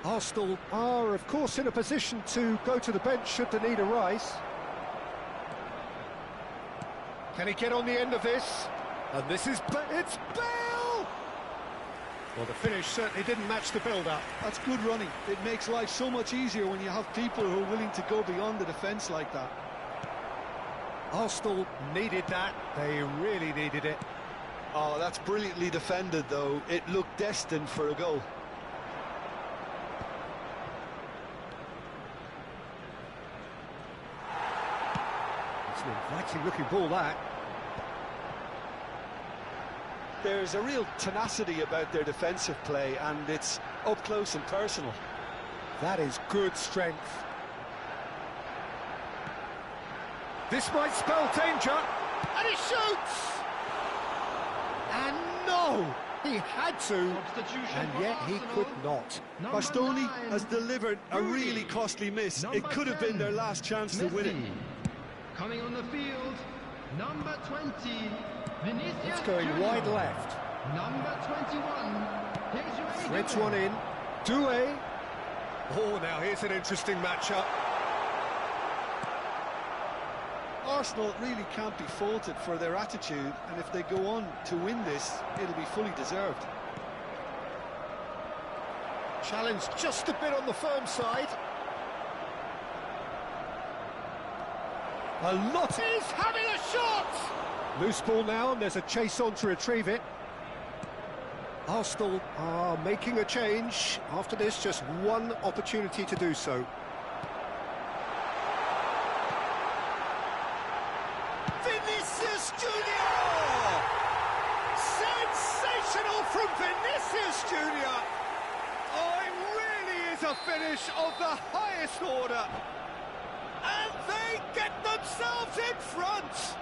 Arsenal are, of course, in a position to go to the bench should the need arise. Can he get on the end of this? And this is... it's Bale! Well, the finish certainly didn't match the build-up. That's good running. It makes life so much easier when you have people who are willing to go beyond the defence like that. Arsenal needed that. They really needed it. Oh, that's brilliantly defended, though. It looked destined for a goal. It's an inviting-looking ball, that. There's a real tenacity about their defensive play, and it's up close and personal. That is good strength. This might spell danger. And he shoots! And no! He had to, and yet he could not. Bastoni has delivered a really costly miss. It could have been their last chance to win it. Coming on the field, number 20, Vinicius It's going Junior. wide left. Number 21, Desiree Threads Doué. one in. Doué. Oh, now here's an interesting matchup. Arsenal really can't be faulted for their attitude, and if they go on to win this, it'll be fully deserved. Challenge just a bit on the firm side. A lot. He's having a shot! Loose ball now, and there's a chase on to retrieve it. Arsenal are making a change. After this, just one opportunity to do so. Vinicius Junior! Sensational from Vinicius Junior! Oh, it really is a finish of the highest order. And they get themselves in front.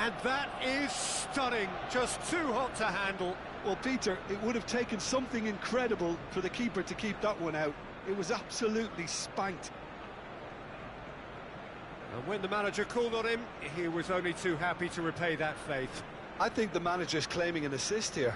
And that is stunning, just too hot to handle. Well, Peter, it would have taken something incredible for the keeper to keep that one out. It was absolutely spanked. And when the manager called on him, he was only too happy to repay that faith. I think the manager's claiming an assist here.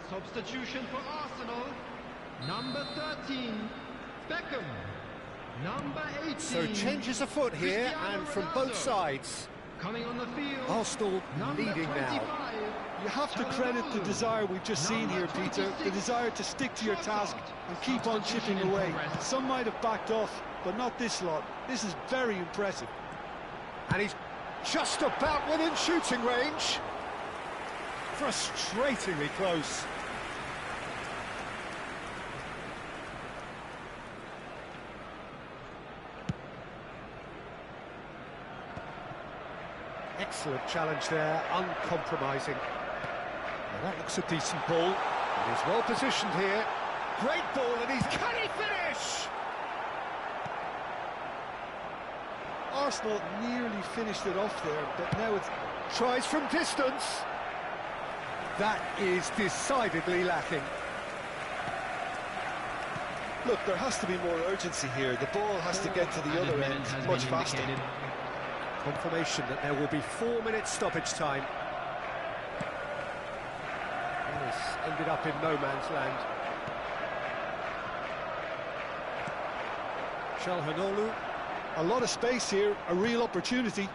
Substitution for Arsenal, number 13, Beckham, number 18. So changes afoot here, Cristiano and from Ronaldo. both sides. Coming on the field, Arsenal number leading 25, now. You have to credit the desire we've just seen here, Peter. The desire to stick to your task and keep on chipping away. Some might have backed off, but not this lot. This is very impressive. And he's just about within shooting range. Frustratingly close. Excellent challenge there, uncompromising. Well, that looks a decent ball. And he's well positioned here. Great ball, and can he finish? Arsenal nearly finished it off there, but now it's... Tries from distance. That is decidedly lacking. Look, there has to be more urgency here. The ball has to get to the other end much faster. Confirmation that there will be 4 minutes stoppage time. This ended up in no man's land. Çalhanoğlu. A lot of space here, a real opportunity.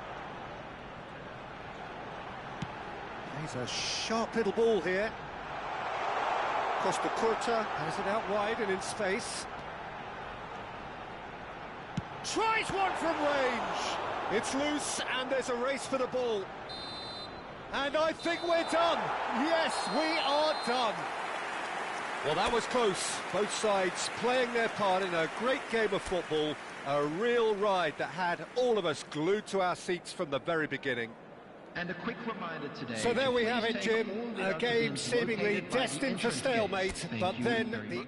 He's a sharp little ball here. Costa Curta has it out wide and in space. Tries one from range. It's loose and there's a race for the ball. And I think we're done. Yes, we are done. Well, that was close. Both sides playing their part in a great game of football. A real ride that had all of us glued to our seats from the very beginning. And a quick reminder today. So there we please have it, take Jim. all the A other game bins seemingly located by the destined for entrance stalemate, gates. Thank but you then very the... much.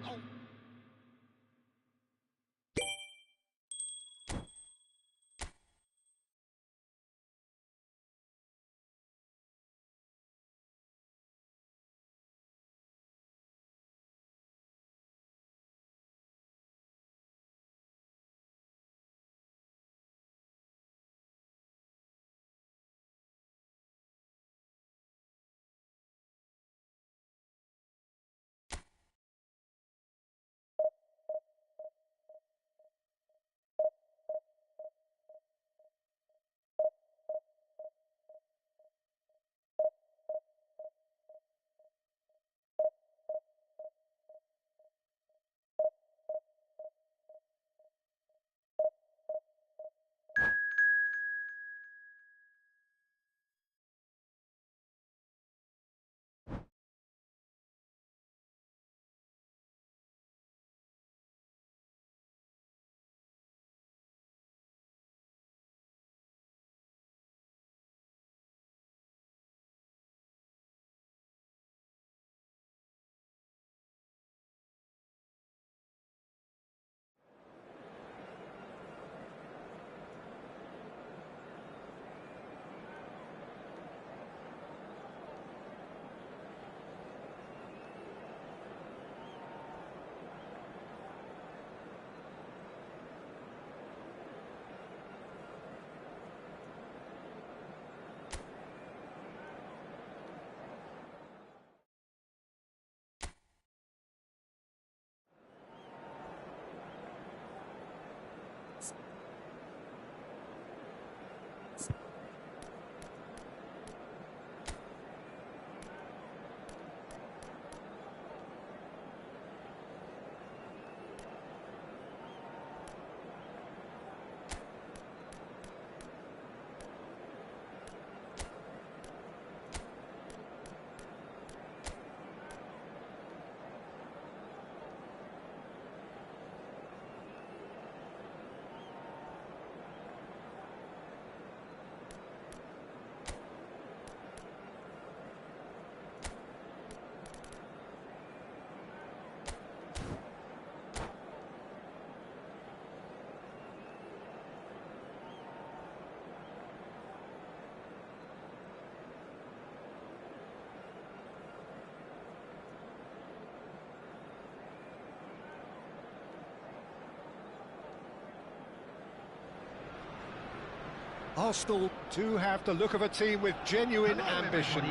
Arsenal do have the look of a team with genuine ambition.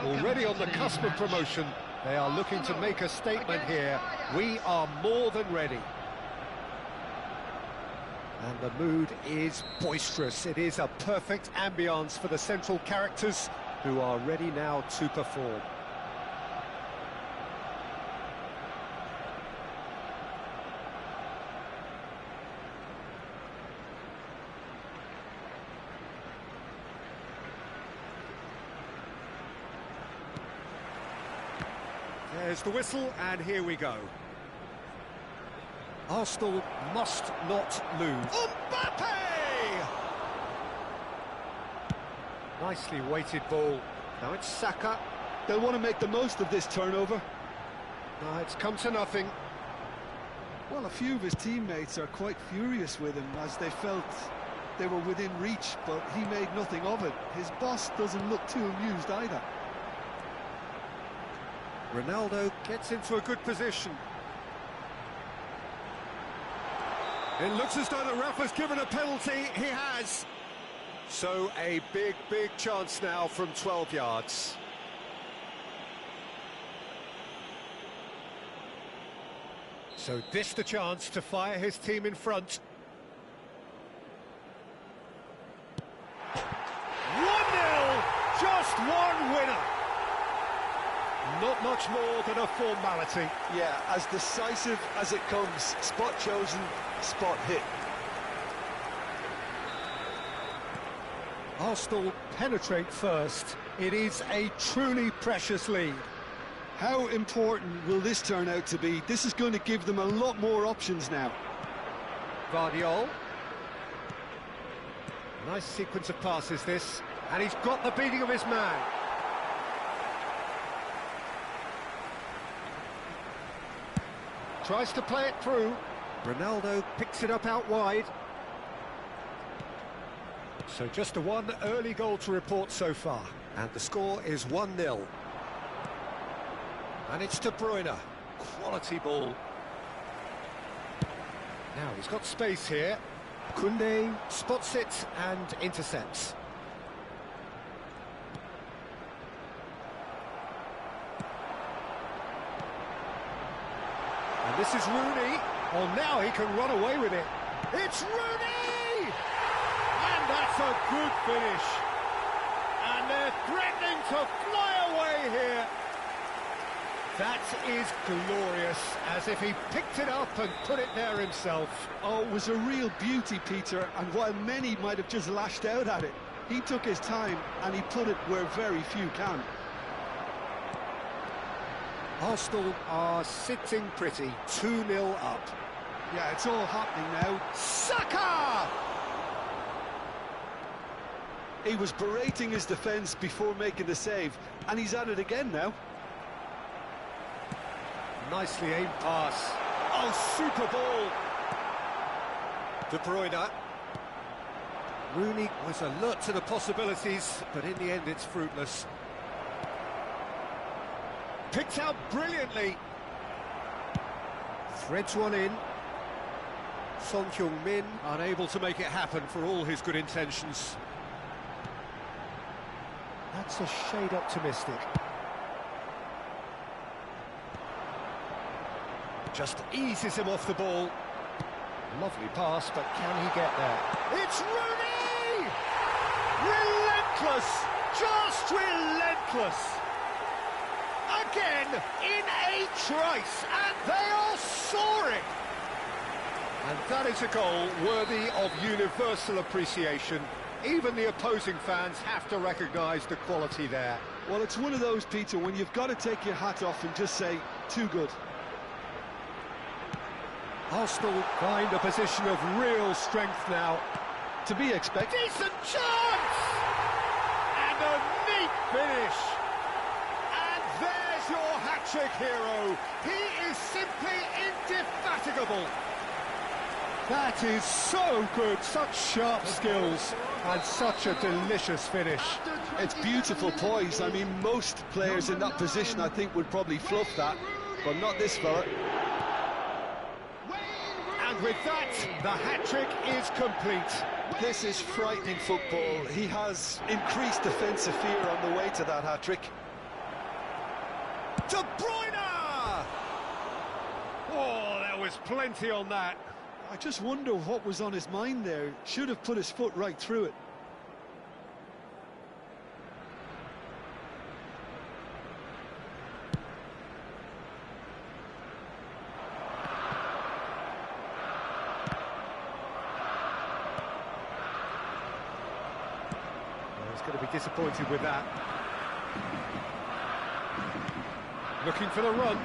Already on the cusp of promotion, they are looking to make a statement here. We are more than ready. And the mood is boisterous. It is a perfect ambience for the central characters who are ready now to perform. There's the whistle, and here we go. Arsenal must not lose. Mbappe! Nicely weighted ball. Now it's Saka. They'll want to make the most of this turnover. Now it's come to nothing. Well, a few of his teammates are quite furious with him as they felt they were within reach, but he made nothing of it. His boss doesn't look too amused either. Ronaldo gets into a good position. It looks as though the ref has given a penalty. He has. So a big chance now from 12 yards. So this the chance to fire his team in front. 1-0, just one winner. Not much more than a formality. Yeah, as decisive as it comes. Spot chosen, spot hit. Arsenal penetrate first. It is a truly precious lead. How important will this turn out to be? This is going to give them a lot more options now. Vardiol. Nice sequence of passes this. And he's got the beating of his man. Tries to play it through. Ronaldo picks it up out wide. So just the one early goal to report so far. And the score is 1-0. And it's De Bruyne. Quality ball. Now he's got space here. Koundé spots it and intercepts. And this is Rooney. Oh, now he can run away with it. It's Rooney! And that's a good finish. And they're threatening to fly away here. That is glorious, as if he picked it up and put it there himself. Oh, it was a real beauty, Peter, and while many might have just lashed out at it, he took his time and he put it where very few can. Arsenal are sitting pretty, 2-0 up. Yeah, it's all happening now. Saka! He was berating his defence before making the save, and he's at it again now. Nicely aimed pass. Oh, super ball. De Bruyne. Rooney was alert to the possibilities, but in the end it's fruitless. Picked out brilliantly. Threads one in. Son Heung-min unable to make it happen for all his good intentions. That's a shade optimistic. Just eases him off the ball. Lovely pass, but can he get there? It's Rooney! Relentless! Just relentless! Again, in a trice, and they are soaring! And that is a goal worthy of universal appreciation. Even the opposing fans have to recognise the quality there. Well, it's one of those, Peter, when you've got to take your hat off and just say, too good. Arsenal find a position of real strength now. To be expected. Decent chance! And a neat finish! And there's your hat-trick hero. He is simply indefatigable. That is so good, such sharp skills, and such a delicious finish. It's beautiful poise. I mean, most players in that position, I think, would probably fluff that, but not this fella. And with that, the hat-trick is complete. This is frightening football. He has increased defensive fear on the way to that hat-trick. De Bruyne! Oh, there was plenty on that. I just wonder what was on his mind there. Should have put his foot right through it. He's going to be disappointed with that. Looking for the run.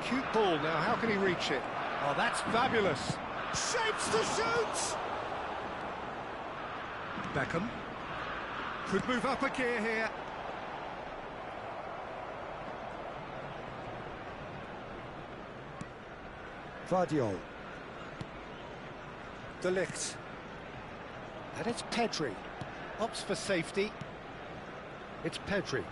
Cute ball now, how can he reach it? Oh, that's fabulous. Shapes to shoot! Beckham. Could move up a gear here. Vardiol. De Ligt. And it's Pedri. Opts for safety. It's Pedri.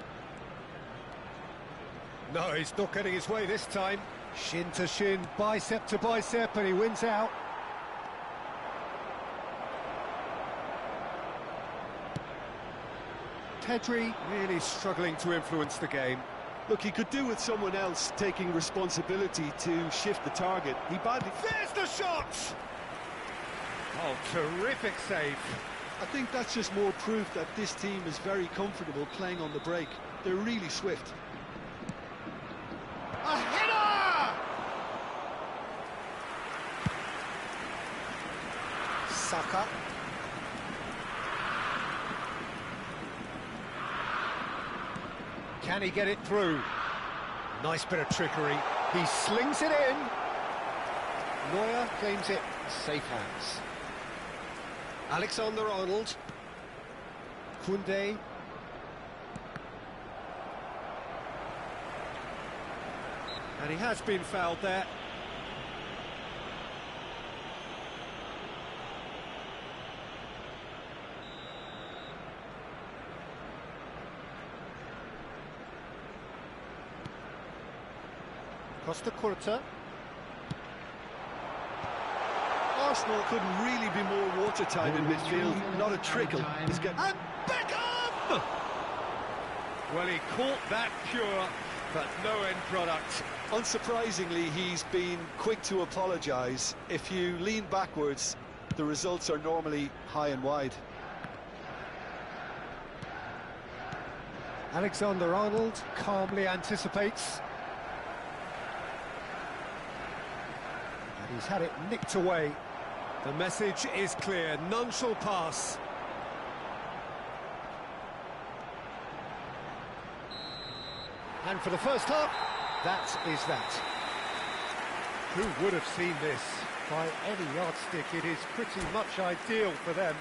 No, he's not getting his way this time. Shin to shin, bicep to bicep, and he wins out. Pedri really struggling to influence the game. Look, he could do with someone else taking responsibility to shift the target. He badly... There's the shot! Oh, terrific save. I think that's just more proof that this team is very comfortable playing on the break. They're really swift. A header! Saka. Can he get it through? Nice bit of trickery. He slings it in. Neuer claims it. Safe hands. Alexander-Arnold. Koundé. And he has been fouled there. Costa Curta. Arsenal couldn't really be more watertight in midfield. Not a trickle. He's getting... And Beckham! Well, he caught that pure, but no end product. Unsurprisingly, he's been quick to apologise. If you lean backwards, the results are normally high and wide. Alexander-Arnold calmly anticipates. And he's had it nicked away. The message is clear, none shall pass. And for the first half, that is that. Who would have seen this? By any yardstick, it is pretty much ideal for them.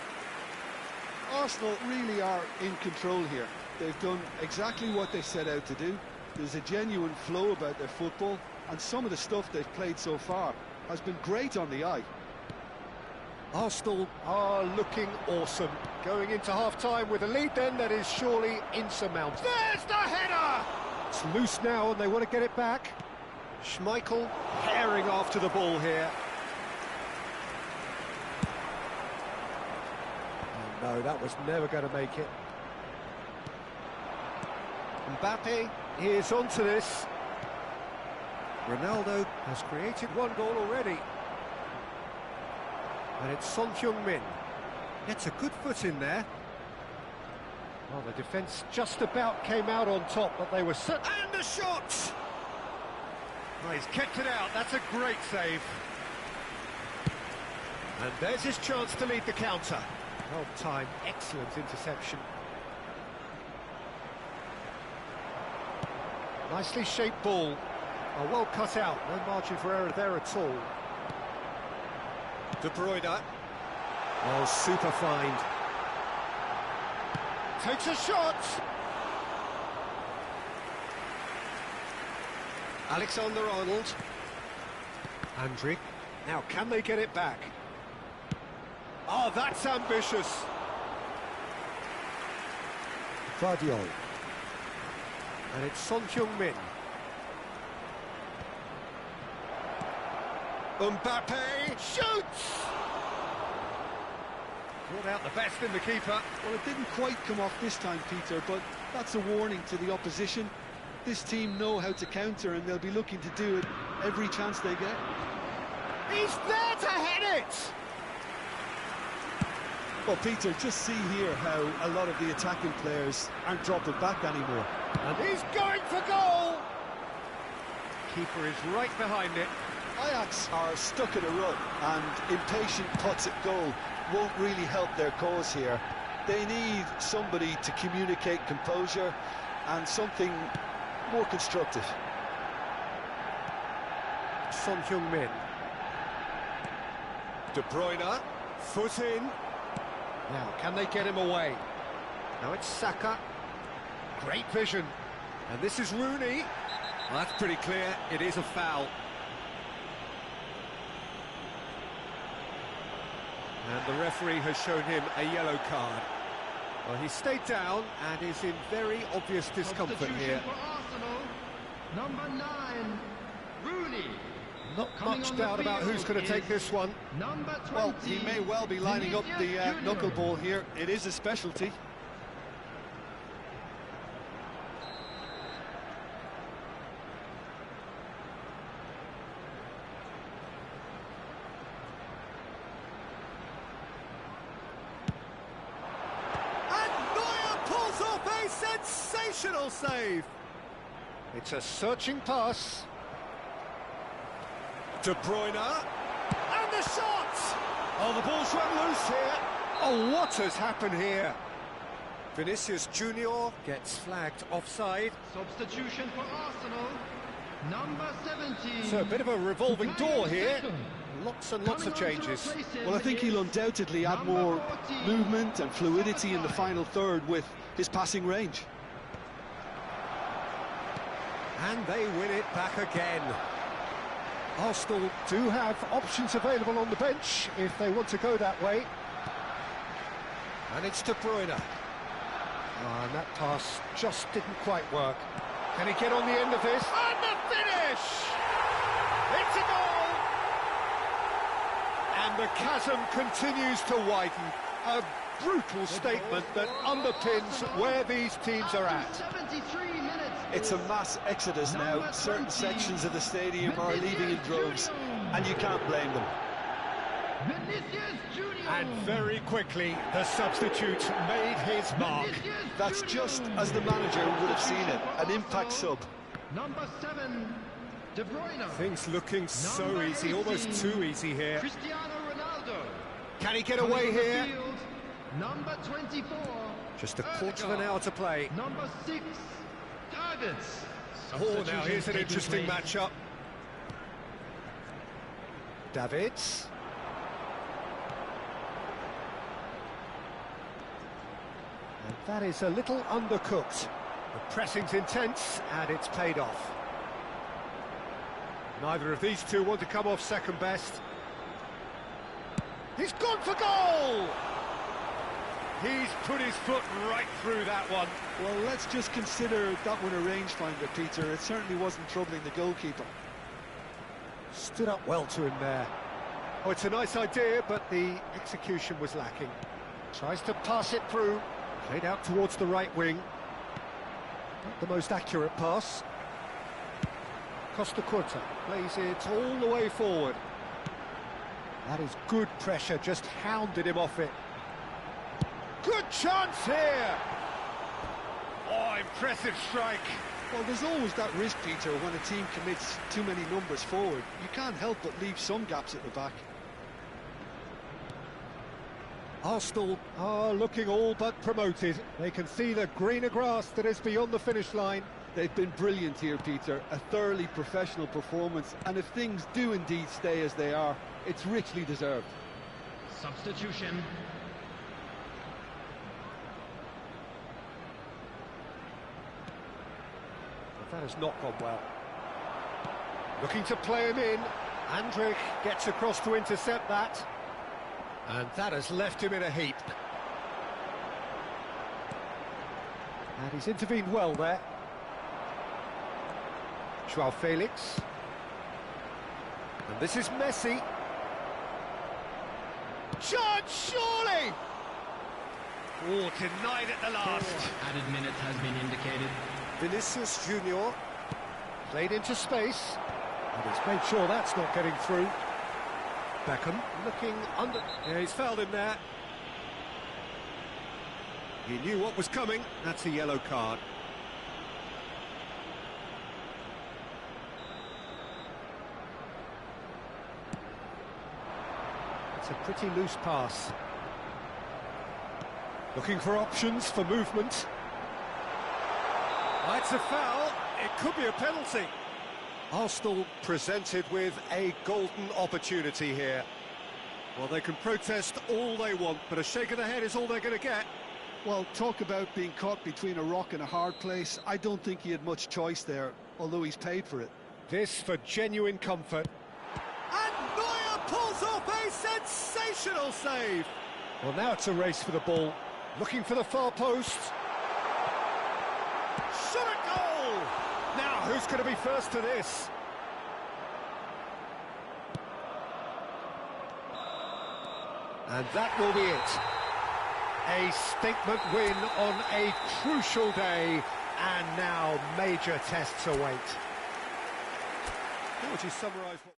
Arsenal really are in control here. They've done exactly what they set out to do. There's a genuine flow about their football, and some of the stuff they've played so far has been great on the eye. Arsenal are looking awesome. Going into half-time with a lead then that is surely insurmountable. There's the header! It's loose now and they want to get it back. Schmeichel herring after the ball here. Oh no, that was never going to make it. Mbappe is onto this. Ronaldo has created one goal already. And it's Son Heung-min. Gets a good foot in there. Well, the defence just about came out on top, but they were... And the shot! Oh, he's kept it out. That's a great save. And there's his chance to lead the counter. Well timed, excellent interception. Nicely shaped ball. Oh, well cut out. No margin for error there at all. De Bruyne. Oh, super find. Takes a shot. Alexander-Arnold. Andrić. Now, can they get it back? Oh, that's ambitious. Vardiol. And it's Son Heung-min. Mbappe shoots! Brought out the best in the keeper. Well, it didn't quite come off this time, Peter, but that's a warning to the opposition. This team know how to counter, and they'll be looking to do it every chance they get. He's there to head it! Well, Peter, just see here how a lot of the attacking players aren't dropping back anymore. And he's going for goal! Keeper is right behind it. Ajax are stuck in a rut, and impatient putts at goal won't really help their cause here. They need somebody to communicate composure and something more constructive. Son Heung-min. De Bruyne, foot in. Now, can they get him away? Now it's Saka. Great vision. And this is Rooney. Well, that's pretty clear. It is a foul. And the referee has shown him a yellow card. Well, he stayed down and is in very obvious discomfort here. For Arsenal, number 9, Rooney. Not Coming much on the doubt about who's field going to take is this one. Number 20. Well, he may well be lining up the knuckleball here. It is a specialty. Sensational save! It's a searching pass. De Bruyne, and the shot! Oh, the ball's run loose here. Oh, what has happened here? Vinicius Junior gets flagged offside. Substitution for Arsenal, number 17. So a bit of a revolving door here. Lots and lots of changes. Well, I think he'll undoubtedly add more movement and fluidity in the final third with his passing range. And they win it back again. Arsenal do have options available on the bench if they want to go that way. And it's De Bruyne. Oh, and that pass just didn't quite work. Can he get on the end of this? And the finish! It's a goal! And the chasm continues to widen. A brutal statement that underpins where these teams are at. 73 minutes. It's a mass exodus now. Certain sections of the stadium are leaving in droves, and you can't blame them. Vinicius Junior. And very quickly, the substitute made his mark. That's just as the manager would have seen it, an impact sub. Number 7, De Bruyne. Things looking so easy, almost too easy here. Cristiano Ronaldo. Can he get away here? Field, number 24. Just a quarter of an hour to play. Number 6, Davids. Oh, now here's an interesting matchup. Davids. And that is a little undercooked. The pressing's intense, and it's paid off. Neither of these two want to come off second best. He's gone for goal! He's put his foot right through that one. Well, let's just consider that one a rangefinder, Peter. It certainly wasn't troubling the goalkeeper. Stood up well to him there. Oh, it's a nice idea, but the execution was lacking. Tries to pass it through. Played out towards the right wing. Not the most accurate pass. Costa Curta plays it all the way forward. That is good pressure, just hounded him off it. Good chance here! Oh, impressive strike. Well, there's always that risk, Peter, when a team commits too many numbers forward. You can't help but leave some gaps at the back. Arsenal are looking all but promoted. They can see the greener grass that is beyond the finish line. They've been brilliant here, Peter. A thoroughly professional performance. And if things do indeed stay as they are, it's richly deserved. Substitution. That has not gone well. Looking to play him in. Andrich gets across to intercept that. And that has left him in a heap. And he's intervened well there. Joao Felix. And this is Messi. Chance, surely! Oh, denied at the last. Added minutes has been indicated. Vinicius Junior played into space, and he's made sure that's not getting through. Beckham looking under. Yeah, he's fouled him there. He knew what was coming. That's a yellow card. It's a pretty loose pass. Looking for options for movement. It's a foul. It could be a penalty. Arsenal presented with a golden opportunity here. Well, they can protest all they want, but a shake of the head is all they're going to get. Well, talk about being caught between a rock and a hard place. I don't think he had much choice there, although he's paid for it. This for genuine comfort. And Neuer pulls off a sensational save. Well, now it's a race for the ball. Looking for the far post. Shot a goal! Now, who's going to be first to this? And that will be it. A statement win on a crucial day, and now major tests await. How would you summarise what...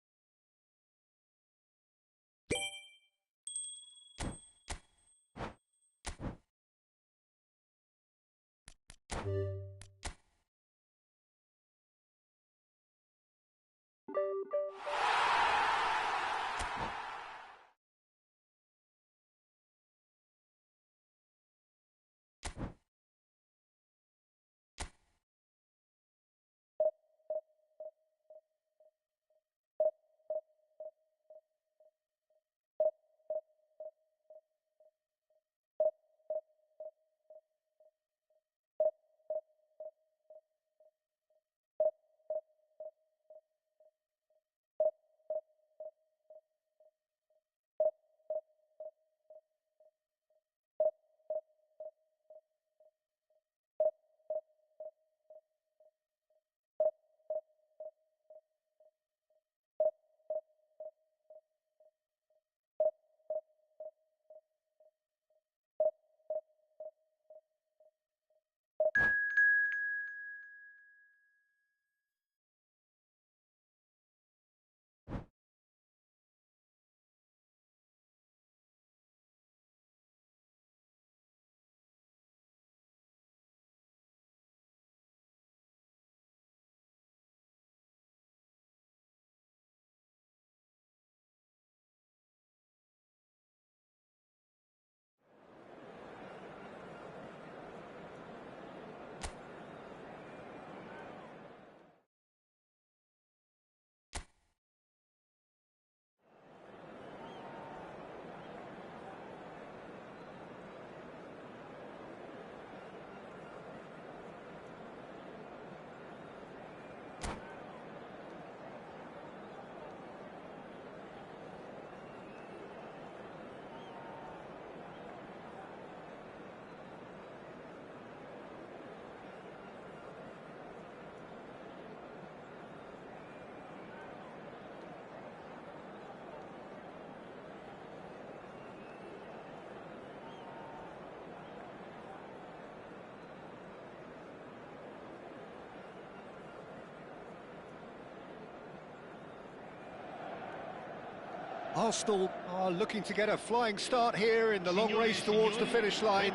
Arsenal are looking to get a flying start here in the long race towards the finish line.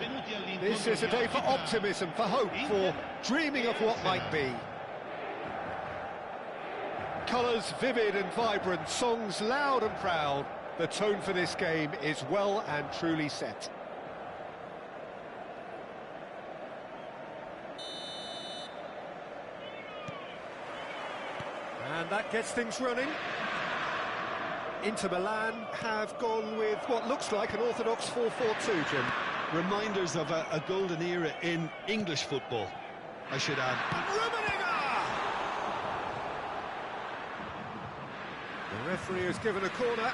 This is a day for optimism, for hope, for dreaming of what might be. Colours vivid and vibrant, songs loud and proud. The tone for this game is well and truly set. And that gets things running. Inter Milan have gone with what looks like an orthodox 4-4-2, Jim. Reminders of a golden era in English football, I should add. The referee has given a corner.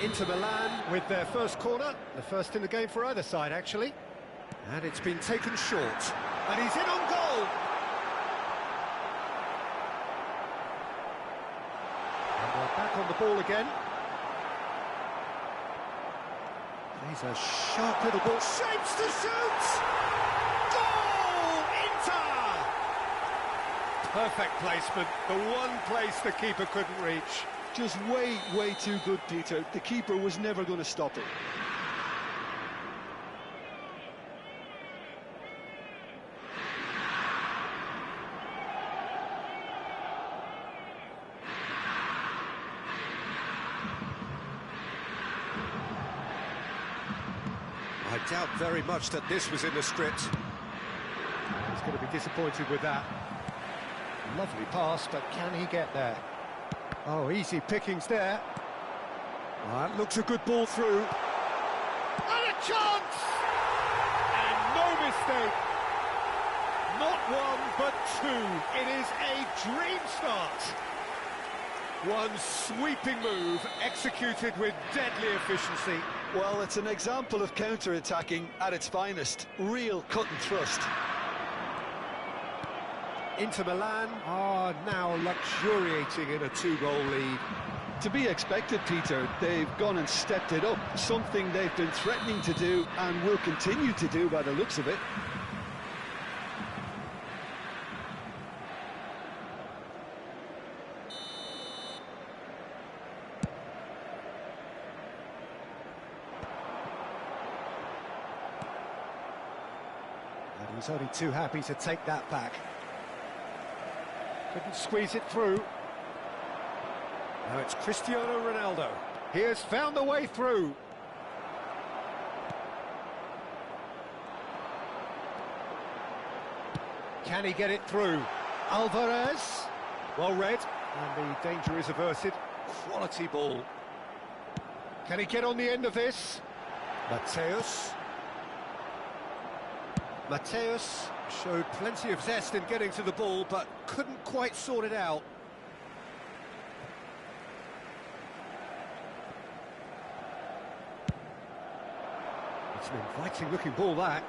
Inter Milan with their first corner, the first in the game for either side, actually. And it's been taken short. And he's in on goal! back on the ball again. Plays a sharp little ball, shapes to shoot! Goal! Inter! Perfect placement, the one place the keeper couldn't reach. Just way too good, Peter. The keeper was never going to stop it. I doubt very much that this was in the script. He's going to be disappointed with that. Lovely pass, but can he get there? Oh, easy pickings there. That looks a good ball through. And a chance! And no mistake. Not one, but two. It is a dream start. One sweeping move, executed with deadly efficiency. Well, it's an example of counter-attacking at its finest. Real cut and thrust. Inter Milan are now luxuriating in a two-goal lead. To be expected, Peter. They've gone and stepped it up. Something they've been threatening to do and will continue to do by the looks of it. And he's only too happy to take that back. Couldn't squeeze it through. Now it's Cristiano Ronaldo. He has found the way through. Can he get it through? Alvarez. Well read. And the danger is averted. Quality ball. Can he get on the end of this? Mateus. Mateus showed plenty of zest in getting to the ball, but couldn't quite sort it out. It's an inviting-looking ball, that.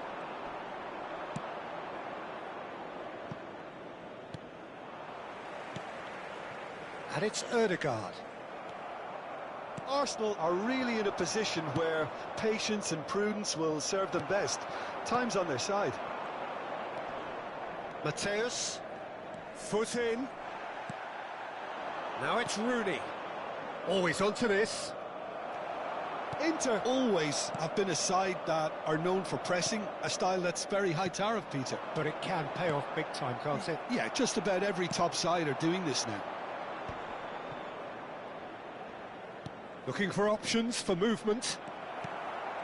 And it's Ødegaard. Arsenal are really in a position where patience and prudence will serve them best. Time's on their side. Mateus, foot in. Now it's Rooney. Always onto this. Inter always have been a side that are known for pressing, a style that's very high tariff, Peter. But it can pay off big time, can't it? Yeah, just about every top side are doing this now. Looking for options for movement.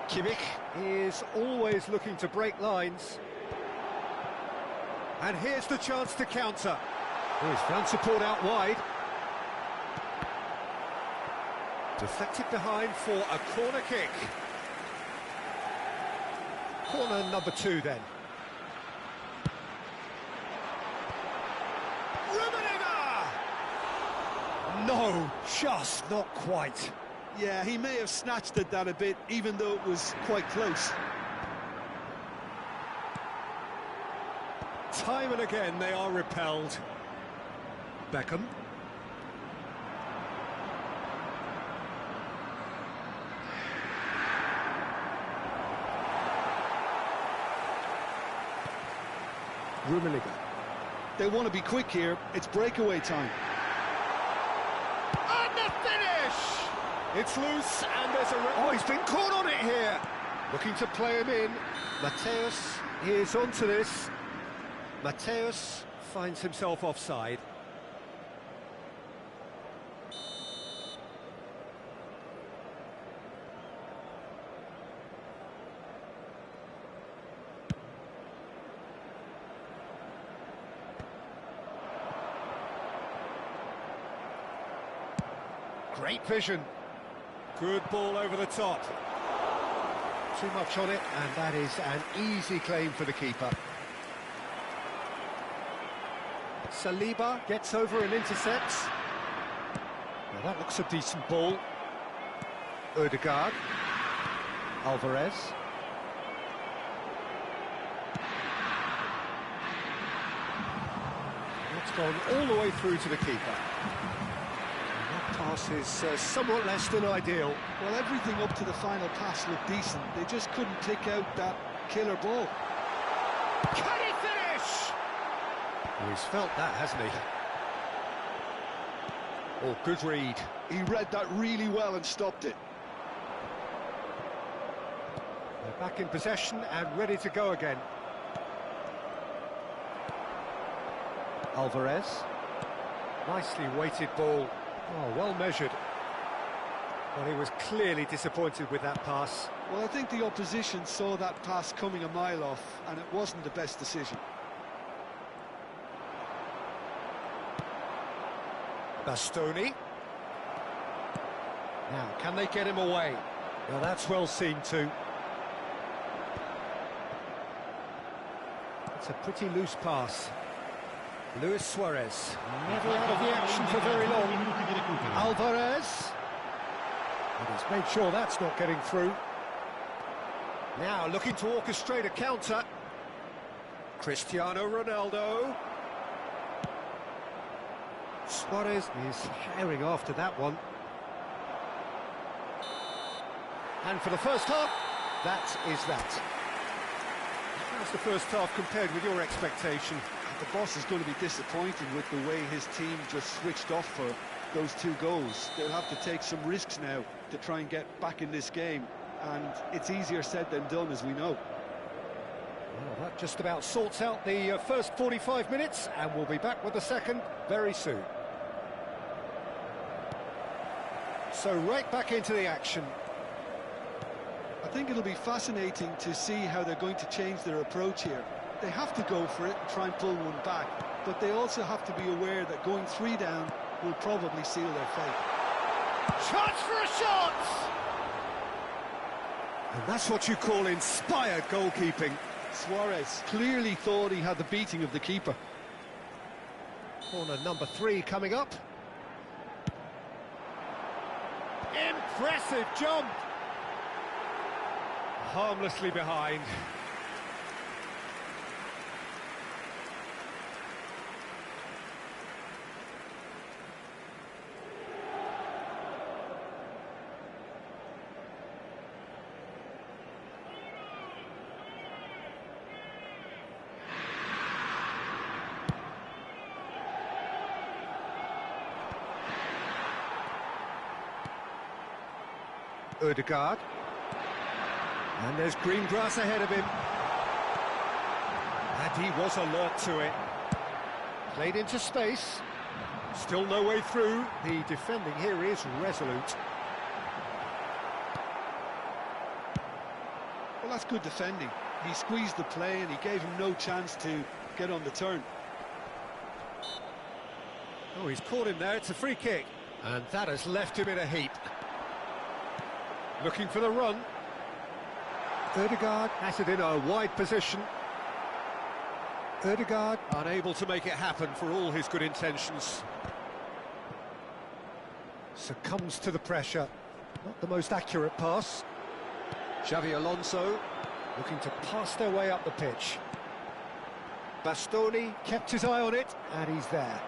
Kimmich is always looking to break lines. And here's the chance to counter. Oh, he's found support out wide. Deflected behind for a corner kick. Corner number 2 then. Rummenigge! No, just not quite. Yeah, he may have snatched at that a bit, even though it was quite close. Time and again they are repelled. Beckham. Rummenigge. They want to be quick here. It's breakaway time. And the finish! It's loose and there's a... Oh, he's been caught on it here. Looking to play him in. Mateus is onto this. Mateus finds himself offside. Great vision. Good ball over the top. Too much on it, and that is an easy claim for the keeper. Saliba gets over and intercepts. Now that looks a decent ball. Ødegaard. Alvarez. It's gone all the way through to the keeper. That pass is somewhat less than ideal. Well, everything up to the final pass looked decent. They just couldn't pick out that killer ball. Can he finish? Oh, he's felt that, hasn't he? Oh, good read. He read that really well and stopped it. They're back in possession and ready to go again. Alvarez. Nicely weighted ball. Oh, well measured. Well, he was clearly disappointed with that pass. Well, I think the opposition saw that pass coming a mile off, and it wasn't the best decision. Bastoni. Now, can they get him away? Well, that's well seen too. It's a pretty loose pass. Luis Suarez, never out of the action for very long. Alvarez. And he's made sure that's not getting through. Now looking to orchestrate a counter. Cristiano Ronaldo. Suarez is herring after that one. And for the first half, that is that. How's the first half compared with your expectation? The boss is going to be disappointed with the way his team just switched off for those 2 goals. They'll have to take some risks now to try and get back in this game, and it's easier said than done, as we know. Well, that just about sorts out the first 45 minutes, and we'll be back with the second very soon. So right back into the action. I think it'll be fascinating to see how they're going to change their approach here. They have to go for it and try and pull one back, but they also have to be aware that going 3 down will probably seal their fate. Chance for a shot! And that's what you call inspired goalkeeping. Suarez clearly thought he had the beating of the keeper. Corner number 3 coming up. Impressive jump! Harmlessly behind. Ødegaard. And there's green grass ahead of him. And he was alert to it. Played into space. Still no way through. The defending here is resolute. Well, that's good defending. He squeezed the play and he gave him no chance to get on the turn. Oh, he's caught him there. It's a free kick. And that has left him in a heap. Looking for the run. Ødegaard has it in a wide position. Ødegaard unable to make it happen for all his good intentions. Succumbs to the pressure. Not the most accurate pass. Xavi Alonso looking to pass their way up the pitch. Bastoni kept his eye on it, and he's there.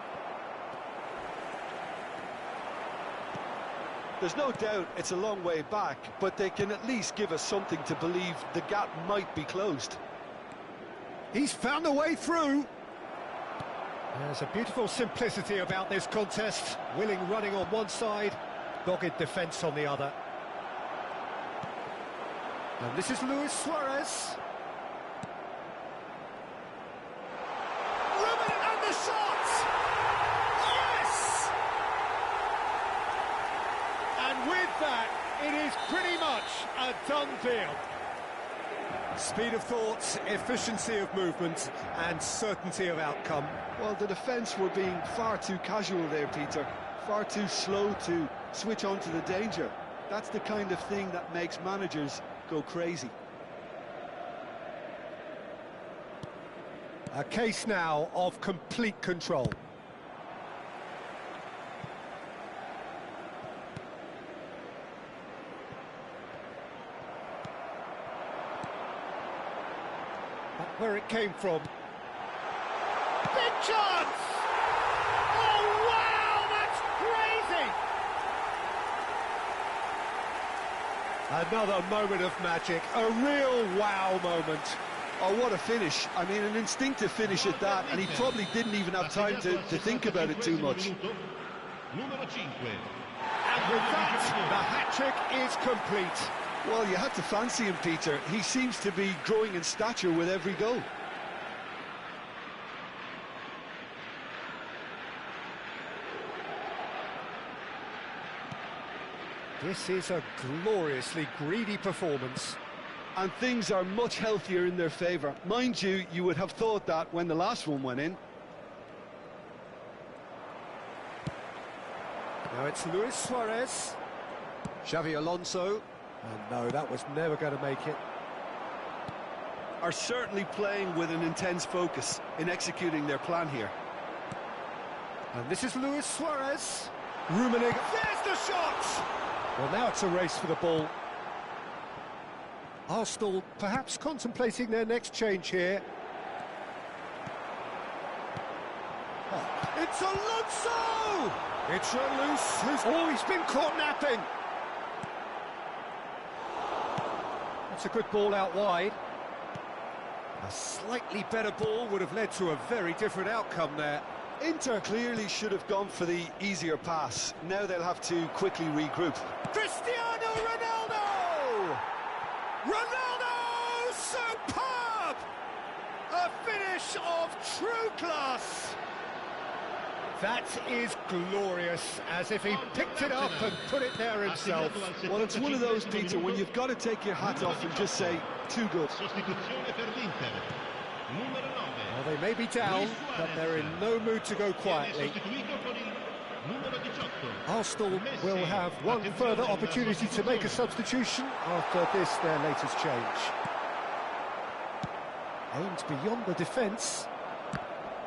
There's no doubt it's a long way back, but they can at least give us something to believe the gap might be closed. He's found a way through. There's a beautiful simplicity about this contest. Willing running on one side, dogged defence on the other. And this is Luis Suarez. Ruben, and the shot! Yes! And with that, it is pretty much a done deal. Speed of thought, efficiency of movement, and certainty of outcome. Well, the defence were being far too casual there, Peter. Far too slow to switch on to the danger. That's the kind of thing that makes managers go crazy. A case now of complete control. That's where it came from. Big chance! Oh, wow, that's crazy! Another moment of magic, a real wow moment. Oh, what a finish. I mean, an instinctive finish at that, and he probably didn't even have time to think about it too much. And with that, the hat-trick is complete. Well, you had to fancy him, Peter. He seems to be growing in stature with every goal. This is a gloriously greedy performance. And things are much healthier in their favour. Mind you, you would have thought that when the last one went in. Now it's Luis Suarez. Xavi Alonso. And no, that was never going to make it. Are certainly playing with an intense focus in executing their plan here. And this is Luis Suarez. Rummenigge. There's the shot! Well, now it's a race for the ball. Arsenal perhaps contemplating their next change here. Oh, it's Alonso! It's Reus, who's always been caught napping. That's a good ball out wide. A slightly better ball would have led to a very different outcome there. Inter clearly should have gone for the easier pass. Now they'll have to quickly regroup. Cristiano Ronaldo! Ronaldo! Superb! A finish of true class. That is glorious, as if he picked it up and put it there himself. Well, it's one of those, Peter, when you've got to take your hat off and just say, too good. Well, they may be down, but they're in no mood to go quietly. Arsenal will have one further opportunity to make a substitution after this, their latest change. Aimed beyond the defence.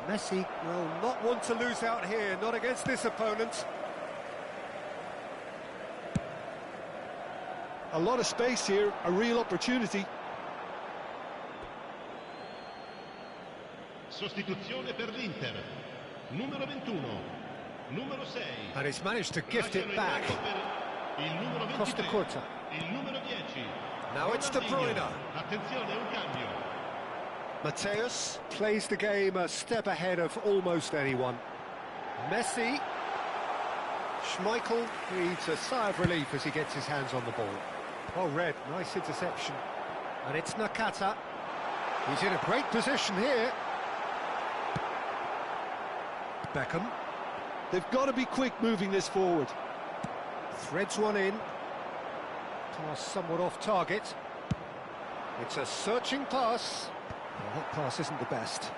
Messi will not want to lose out here, not against this opponent. A lot of space here, a real opportunity. Sostituzione per l'Inter. Numero 21. Numero 6. And he's managed to gift it back. Costa Curta. Il numero 10. Now it's De Bruyne. Attenzione, un cambio. Mateus plays the game a step ahead of almost anyone. Messi. Schmeichel breathes a sigh of relief as he gets his hands on the ball. Oh, Red, nice interception. And it's Nakata. He's in a great position here. Beckham. They've got to be quick moving this forward. Threads one in. Pass somewhat off target. It's a searching pass. Well, that pass isn't the best.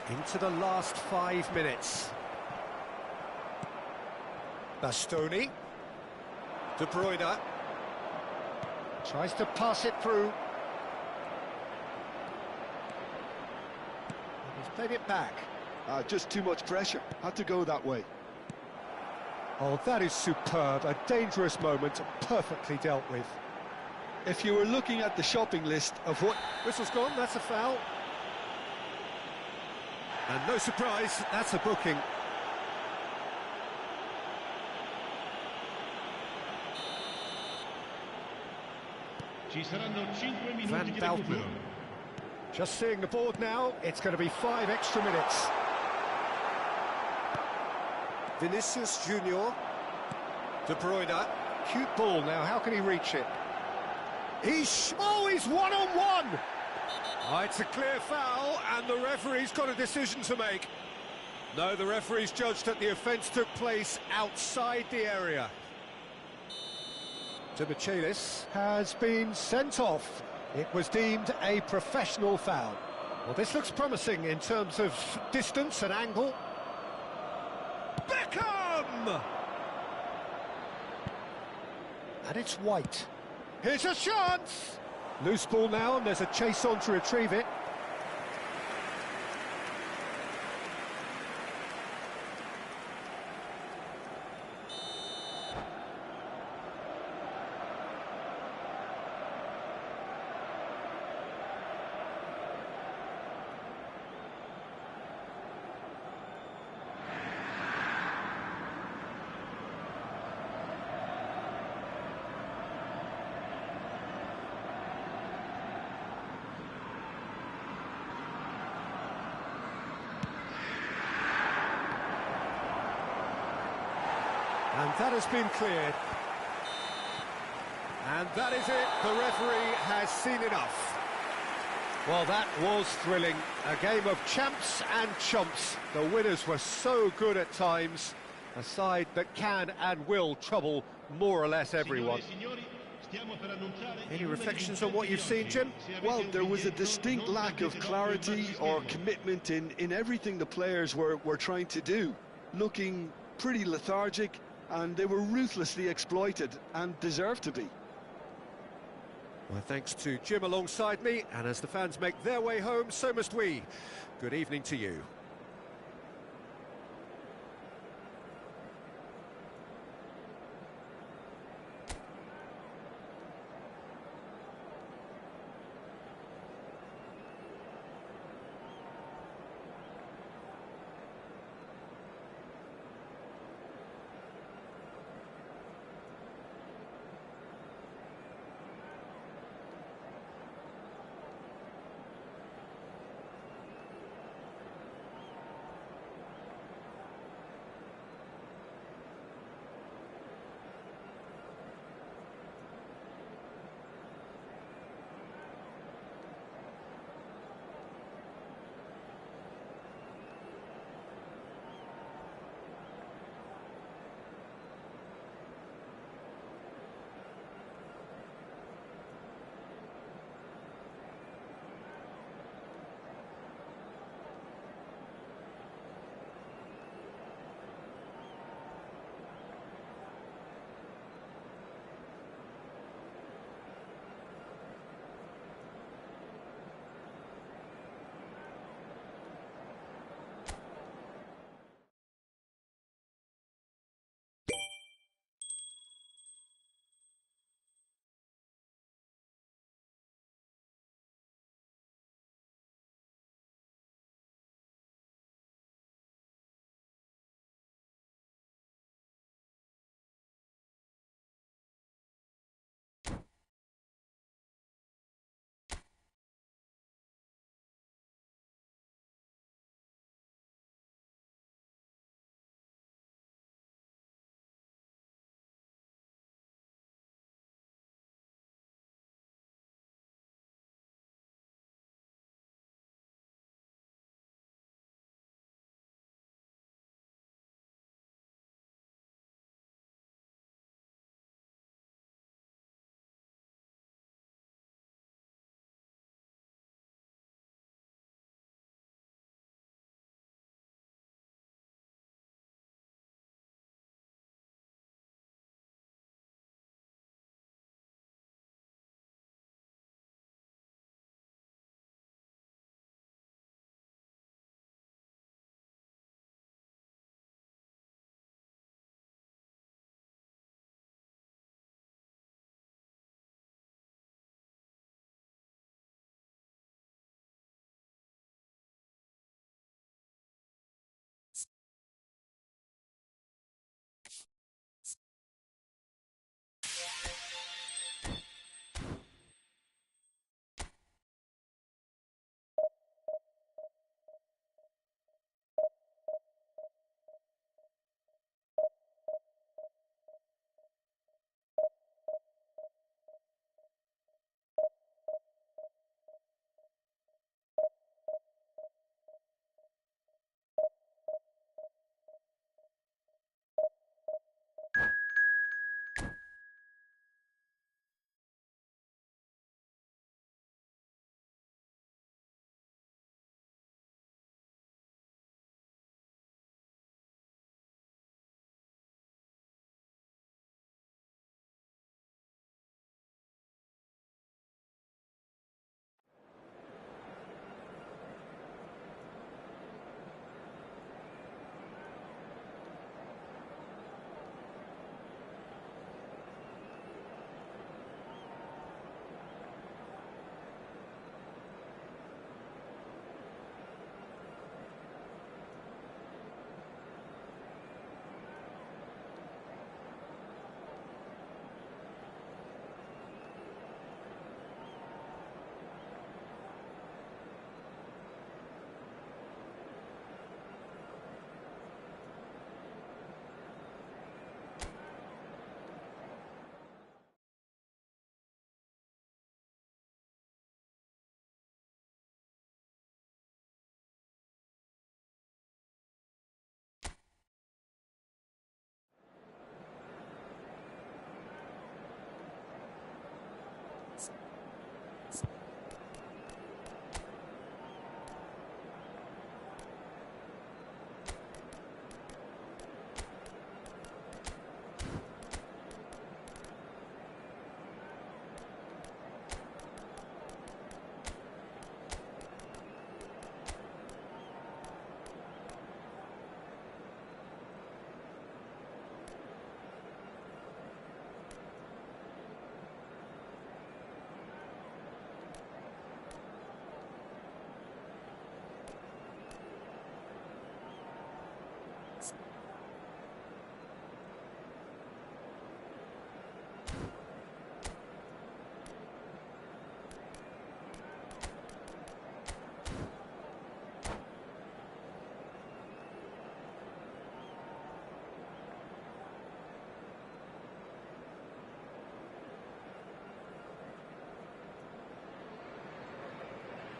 Into the last 5 minutes. Bastoni. De Bruyne. Tries to pass it through. He's played it back. Just too much pressure. Had to go that way. Oh, that is superb. A dangerous moment, perfectly dealt with. If you were looking at the shopping list of what... Whistle's gone, that's a foul. And no surprise, that's a booking. Ci saranno 5 minuti Van di Dalton. recupero. Just seeing the board now, it's going to be 5 extra minutes. Vinicius Junior. De Bruyne. Cute ball now, how can he reach it? He's one-on-one! Oh, it's a clear foul, and the referee's got a decision to make. No, the referee's judged that the offence took place outside the area. De Michelis has been sent off. It was deemed a professional foul. Well, this looks promising in terms of distance and angle. Beckham! And it's White. Here's a chance! Loose ball now, and there's a chase on to retrieve it. And that has been cleared. And that is it. The referee has seen enough. Well, that was thrilling. A game of champs and chumps. The winners were so good at times. A side that can and will trouble more or less everyone. Any reflections on what you've seen, Jim? Well, there was a distinct lack of clarity or commitment in everything the players were trying to do. Looking pretty lethargic, and they were ruthlessly exploited and deserved to be. Well, thanks to Jim alongside me, and as the fans make their way home, so must we. Good evening to you.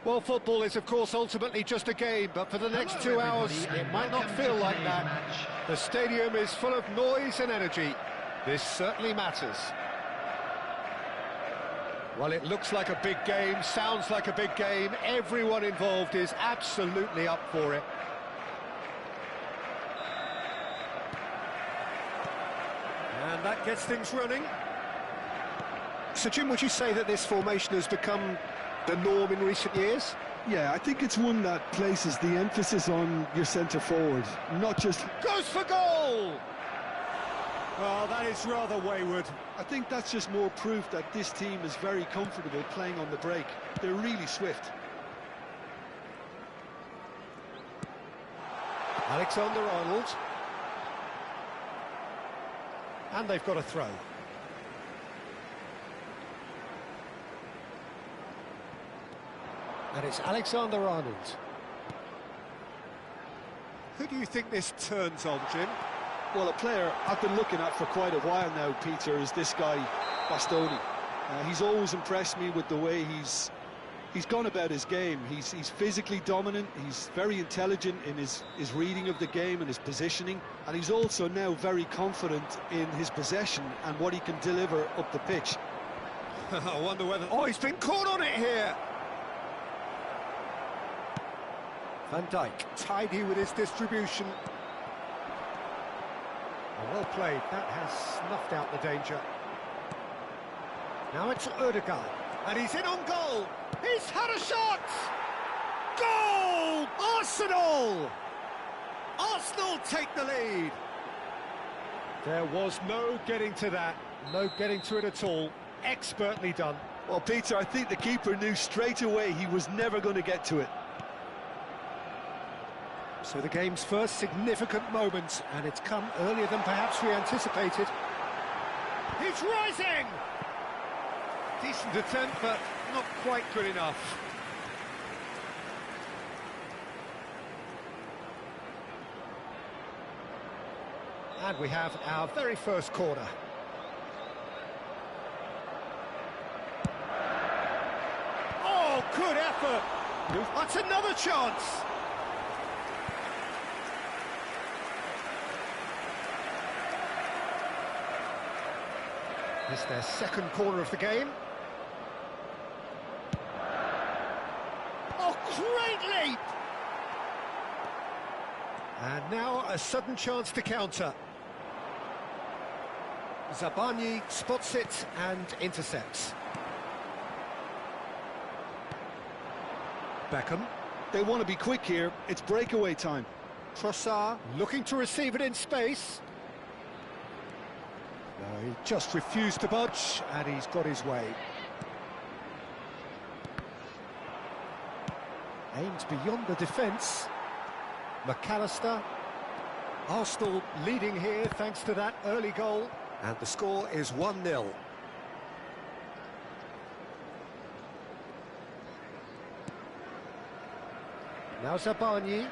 Well, football is, of course, ultimately just a game, but for the next 2 hours, it might not feel like that. The stadium is full of noise and energy. This certainly matters. Well, it looks like a big game, sounds like a big game. Everyone involved is absolutely up for it. And that gets things running. So, Jim, would you say that this formation has become the norm in recent years? Yeah, I think it's one that places the emphasis on your centre forward, not just... Goes for goal! Oh, that is rather wayward. I think that's just more proof that this team is very comfortable playing on the break. They're really swift. Alexander-Arnold. And they've got a throw. And it's Alexander-Arnold. Who do you think this turns on, Jim? Well, a player I've been looking at for quite a while now, Peter, is this guy, Bastoni. He's always impressed me with the way he's gone about his game. He's physically dominant, he's very intelligent in his reading of the game and his positioning, and he's also now very confident in his possession and what he can deliver up the pitch. I wonder whether... Oh, he's been caught on it here! Van Dijk, tidy with his distribution. Oh, well played, that has snuffed out the danger. Now it's Ødegaard, and he's in on goal! He's had a shot! Goal! Arsenal! Arsenal take the lead! There was no getting to that, no getting to it at all. Expertly done. Well, Peter, I think the keeper knew straight away he was never going to get to it. So the game's first significant moment, and it's come earlier than perhaps we anticipated. He's rising! Decent attempt, but not quite good enough. And we have our very first corner. Oh, good effort! That's another chance! It's their second corner of the game. Oh, great leap! And now a sudden chance to counter. Zabani spots it and intercepts. Beckham. They want to be quick here, it's breakaway time. Trossard looking to receive it in space. No, he just refused to budge, and he's got his way. Aims beyond the defence. McAllister. Arsenal leading here thanks to that early goal. And the score is 1-0. Now Zabani.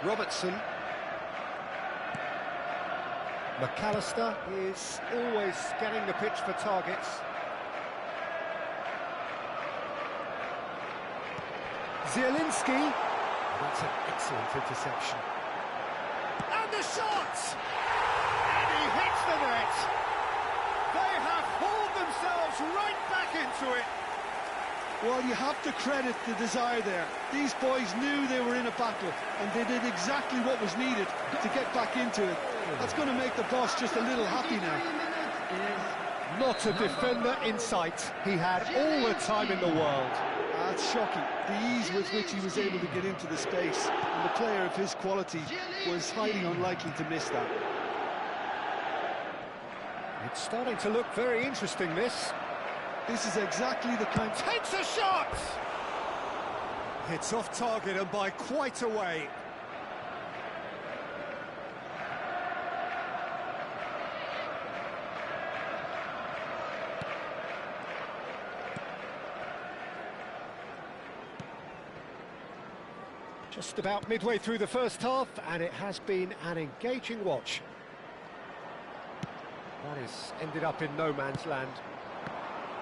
Robertson. McAllister is always scanning the pitch for targets. Zielinski. That's an excellent interception. And the shot! And he hits the net! They have hauled themselves right back into it! Well, you have to credit the desire there. These boys knew they were in a battle, and they did exactly what was needed to get back into it. That's going to make the boss just a little happy now. Not a defender in sight. He had all the time in the world. That's shocking, the ease with which he was able to get into the space. And a player of his quality was highly unlikely to miss that. It's starting to look very interesting, this. This is exactly the kind... Takes a shot! It's off target and by quite a way. Just about midway through the first half, and it has been an engaging watch. That has ended up in no man's land.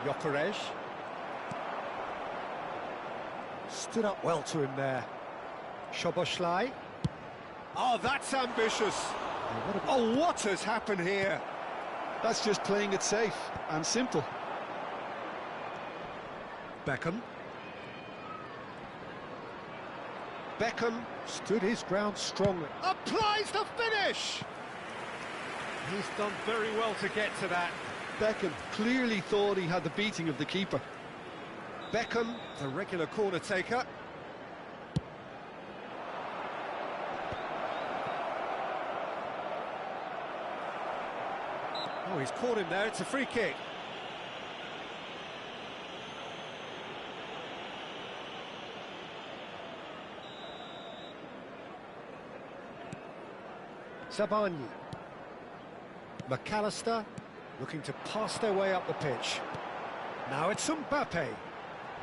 Gyökeres. Stood up well to him there. Szoboszlai. Oh, that's ambitious. Oh, what has happened here? That's just playing it safe and simple. Beckham. Beckham stood his ground strongly. Applies the finish! He's done very well to get to that. Beckham clearly thought he had the beating of the keeper. Beckham, the regular corner taker. Oh, he's caught him there, it's a free kick. Zabani. McAllister looking to pass their way up the pitch. Now it's Mbappe.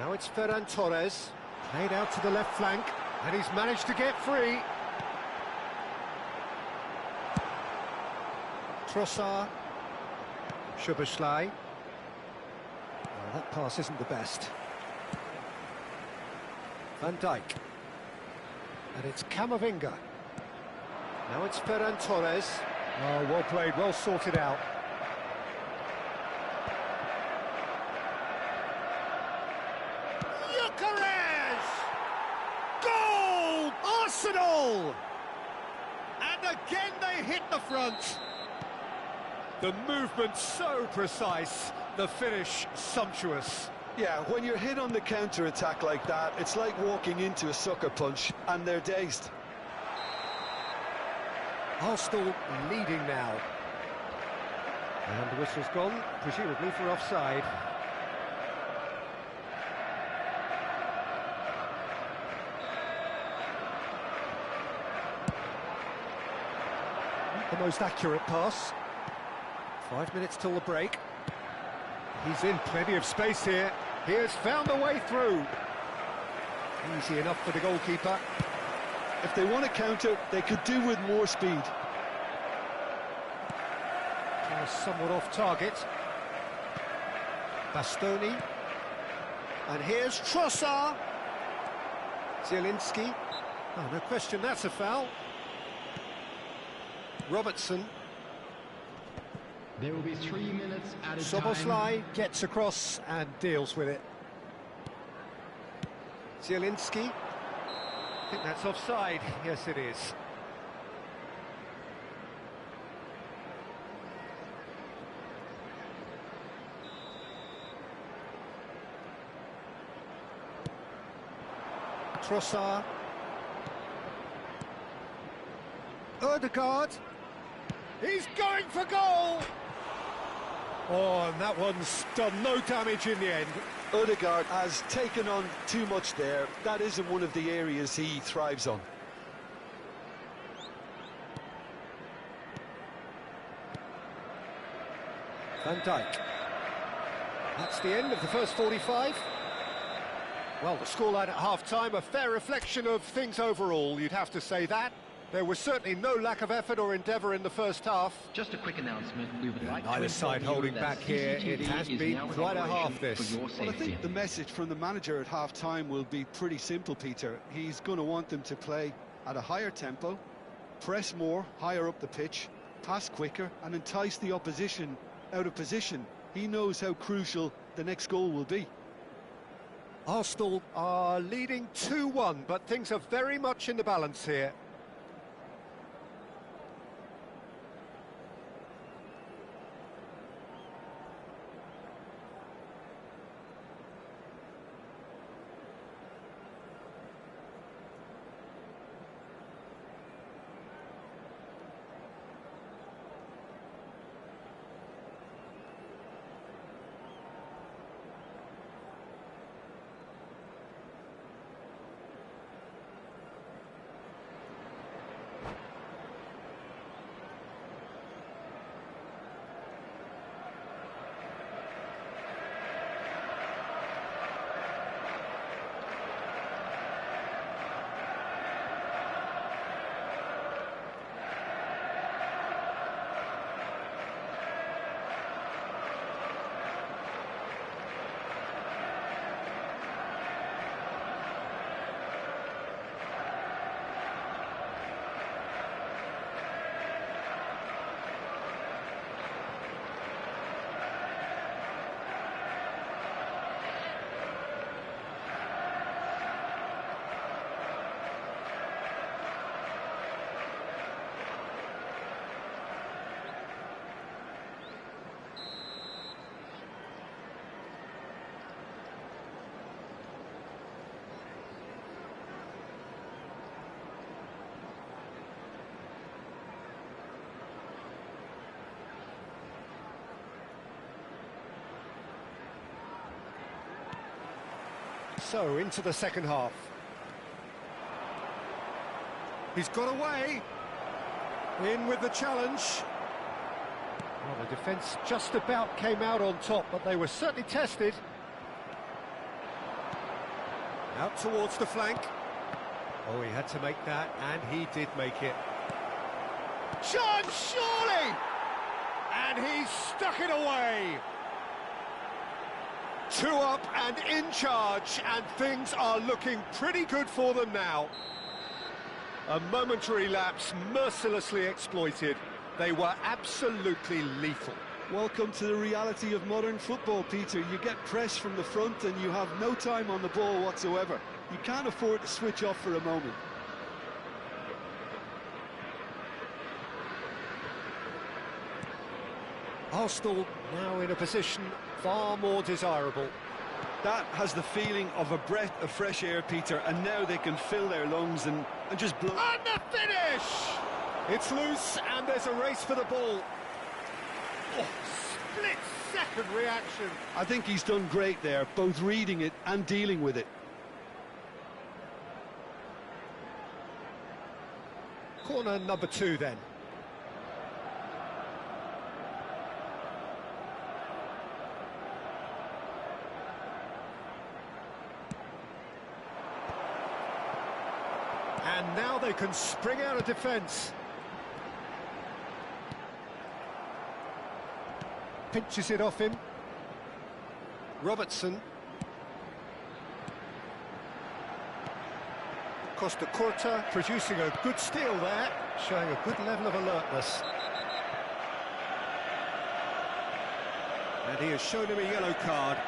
Now it's Ferran Torres. Played out to the left flank, and he's managed to get free. Trossard. Szoboszlai. Well, that pass isn't the best. Van Dijk. And it's Camavinga. Now it's Ferran Torres. Oh, well played, well sorted out. Gyökeres! Goal! Arsenal! And again they hit the front. The movement so precise, the finish sumptuous. Yeah, when you're hit on the counter-attack like that, it's like walking into a sucker punch, and they're dazed. Arsenal leading now. And the whistle's gone, presumably for offside. Not the most accurate pass. 5 minutes till the break. He's in plenty of space here. He has found a way through. Easy enough for the goalkeeper. If they want to counter, they could do with more speed. Somewhat off target. Bastoni. And here's Trossard. Zielinski. Oh, no question, that's a foul. Robertson. There will be 3 minutes added time. Szoboszlai gets across and deals with it. Zielinski. I think that's offside. Yes, it is. Trossard. Ødegaard. He's going for goal! Oh, and that one's done no damage in the end. Ødegaard has taken on too much there. That isn't one of the areas he thrives on. Van Dijk. That's the end of the first 45. Well, the scoreline at half-time, a fair reflection of things overall, you'd have to say that. There was certainly no lack of effort or endeavour in the first half. Just a quick announcement. We would like Neither to side inform holding you back that here. It CCTV has is been now in quite a operation half, this. for your Well, I safety. think the message from the manager at half-time will be pretty simple, Peter. He's going to want them to play at a higher tempo, press more, higher up the pitch, pass quicker, and entice the opposition out of position. He knows how crucial the next goal will be. Arsenal are leading 2-1, but things are very much in the balance here. So, into the second half. He's got away. In with the challenge. Well, the defence just about came out on top, but they were certainly tested. Out towards the flank. Oh, he had to make that, and he did make it. Chance, surely! And he's stuck it away. 2 up and in charge, and things are looking pretty good for them now. A momentary lapse mercilessly exploited. They were absolutely lethal. Welcome to the reality of modern football, Peter. You get press from the front and you have no time on the ball whatsoever. You can't afford to switch off for a moment. Arsenal now in a position far more desirable. That has the feeling of a breath of fresh air, Peter, and now they can fill their lungs and just blow. And the finish! It's loose and there's a race for the ball. Oh, split-second reaction. I think he's done great there, both reading it and dealing with it. Corner number 2 then. And now they can spring out of defence. Pinches it off him. Robertson. Costa Curta producing a good steal there, showing a good level of alertness. And he has shown him a yellow card.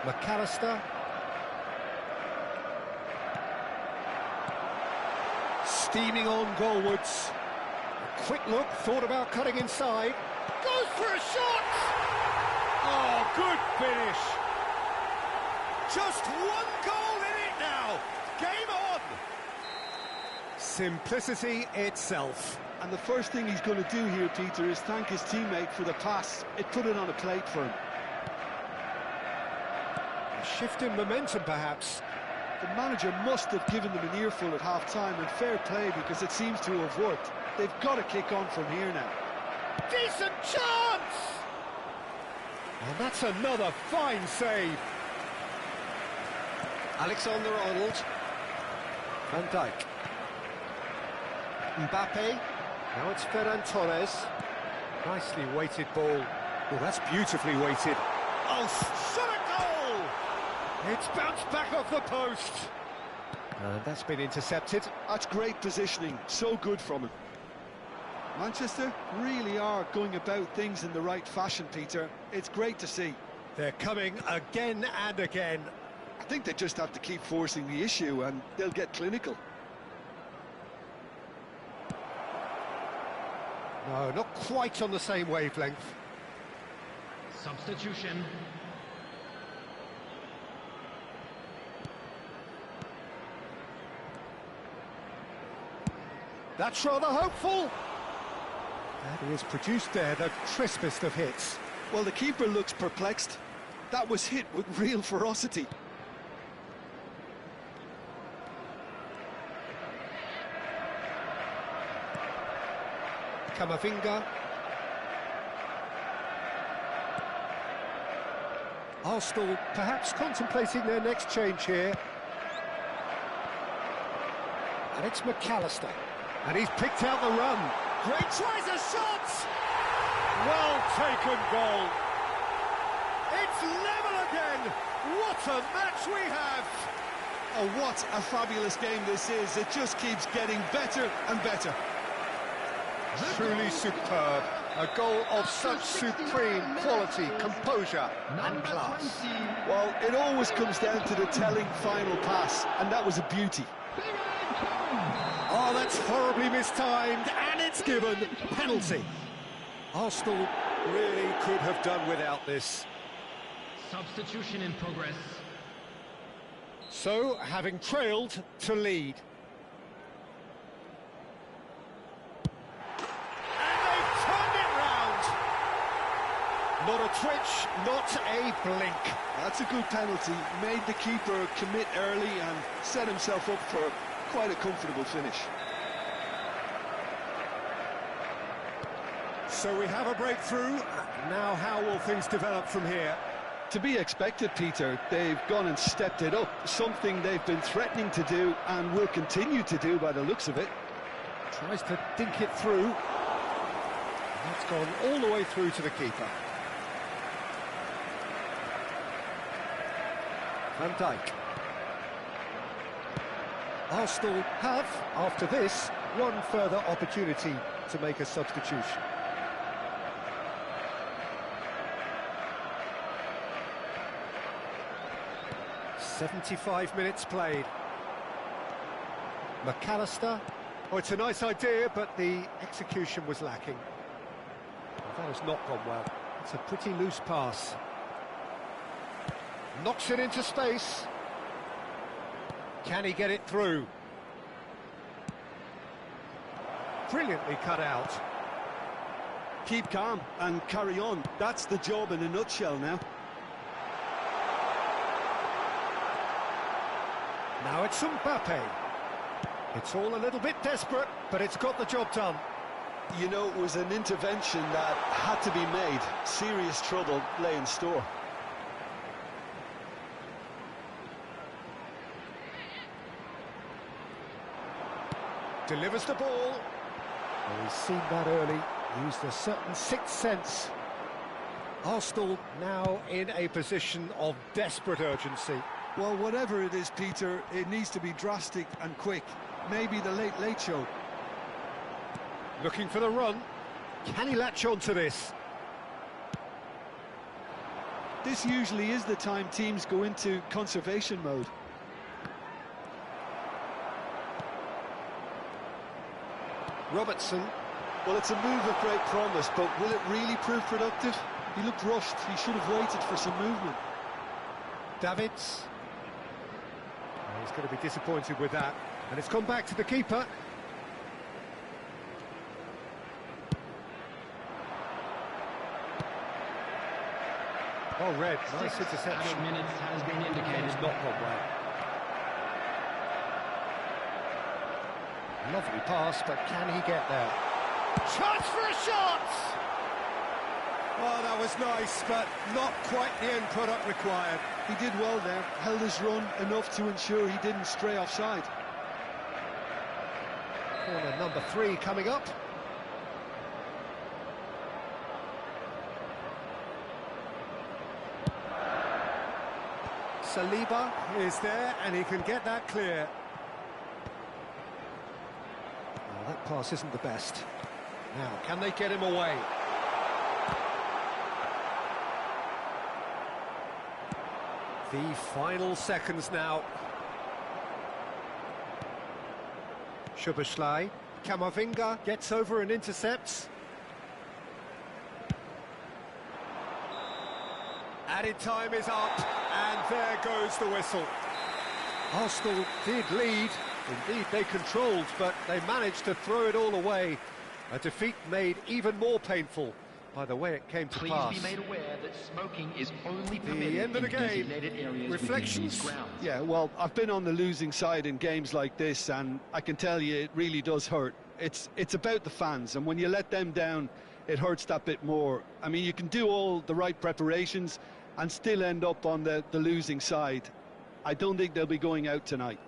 McAllister. Steaming on goalwards. A quick look, thought about cutting inside. Goes for a shot! Oh, good finish! Just 1 goal in it now! Game on! Simplicity itself. And the first thing he's going to do here, Peter, is thank his teammate for the pass. It put it on a plate for him. A shift in momentum, perhaps. The manager must have given them an earful at half-time, and fair play because it seems to have worked. They've got to kick on from here now. Decent chance! And that's another fine save. Alexander-Arnold. Van Dijk. Mbappe. Now it's Ferran Torres. Nicely weighted ball. Oh, that's beautifully weighted. Oh, shot a goal! It's bounced back off the post. And that's been intercepted. That's great positioning, so good from him. Manchester really are going about things in the right fashion, Peter. It's great to see. They're coming again and again. I think they just have to keep forcing the issue and they'll get clinical. No, not quite on the same wavelength. Substitution. That's rather hopeful. That is produced there the crispest of hits. Well, the keeper looks perplexed. That was hit with real ferocity. Camavinga. Arsenal perhaps contemplating their next change here. And it's McAllister. And he's picked out the run. Great tries a shot! Well taken goal. It's level again. What a match we have. Oh, what a fabulous game this is. It just keeps getting better and better. Truly superb. A goal of such supreme quality, composure and class. Well, it always comes down to the telling final pass, and that was a beauty. Oh, that's horribly mistimed, and it's given. Penalty. Arsenal really could have done without this. Substitution in progress. So, having trailed, to lead. And they've turned it Not a twitch, not a blink. That's a good penalty. Made the keeper commit early and set himself up for quite a comfortable finish. So we have a breakthrough. Now how will things develop from here? To be expected, Peter. They've gone and stepped it up, something they've been threatening to do and will continue to do by the looks of it. Tries to dink it through. That's gone all the way through to the keeper. Van Dijk. Arsenal have, after this, one further opportunity to make a substitution. "75 minutes played. McAllister. Oh, it's a nice idea, but the execution was lacking. Well, that has not gone well. It's a pretty loose pass. Knocks it into space. Can he get it through? Brilliantly cut out. Keep calm and carry on. That's the job in a nutshell now. Now it's Mbappe. It's all a little bit desperate, but it's got the job done. You know, it was an intervention that had to be made. Serious trouble lay in store. Delivers the ball. Well, he's seen that early. Used a certain sixth sense. Arsenal now in a position of desperate urgency. Well, whatever it is, Peter, it needs to be drastic and quick. Maybe the late show. Looking for the run. Can he latch on to this? This usually is the time teams go into conservation mode. Robertson. Well, it's a move of great promise, but will it really prove productive? He looked rushed. He should have waited for some movement. Davids. Oh, he's going to be disappointed with that. And it's gone back to the keeper. Oh, red. Nice interception. Minutes has been indicated. It's not gone well. Lovely pass, but can he get there? Chance for a shot! Oh, that was nice, but not quite the end product required. He did well there, held his run enough to ensure he didn't stray offside. Corner number 3 coming up. Saliba is there, and he can get that clear. Oh, that pass isn't the best. Now, can they get him away? The final seconds now. Szoboszlai. Camavinga gets over and intercepts. Added time is up, and there goes the whistle. Arsenal did lead. Indeed, they controlled, but they managed to throw it all away. A defeat made even more painful by the way it came to pass. Please be made aware that smoking is only permitted The end of the in game. designated areas Reflections? within these grounds. Yeah, well, I've been on the losing side in games like this, and I can tell you it really does hurt. It's about the fans, and when you let them down, it hurts that bit more. I mean, you can do all the right preparations and still end up on the losing side. I don't think they'll be going out tonight.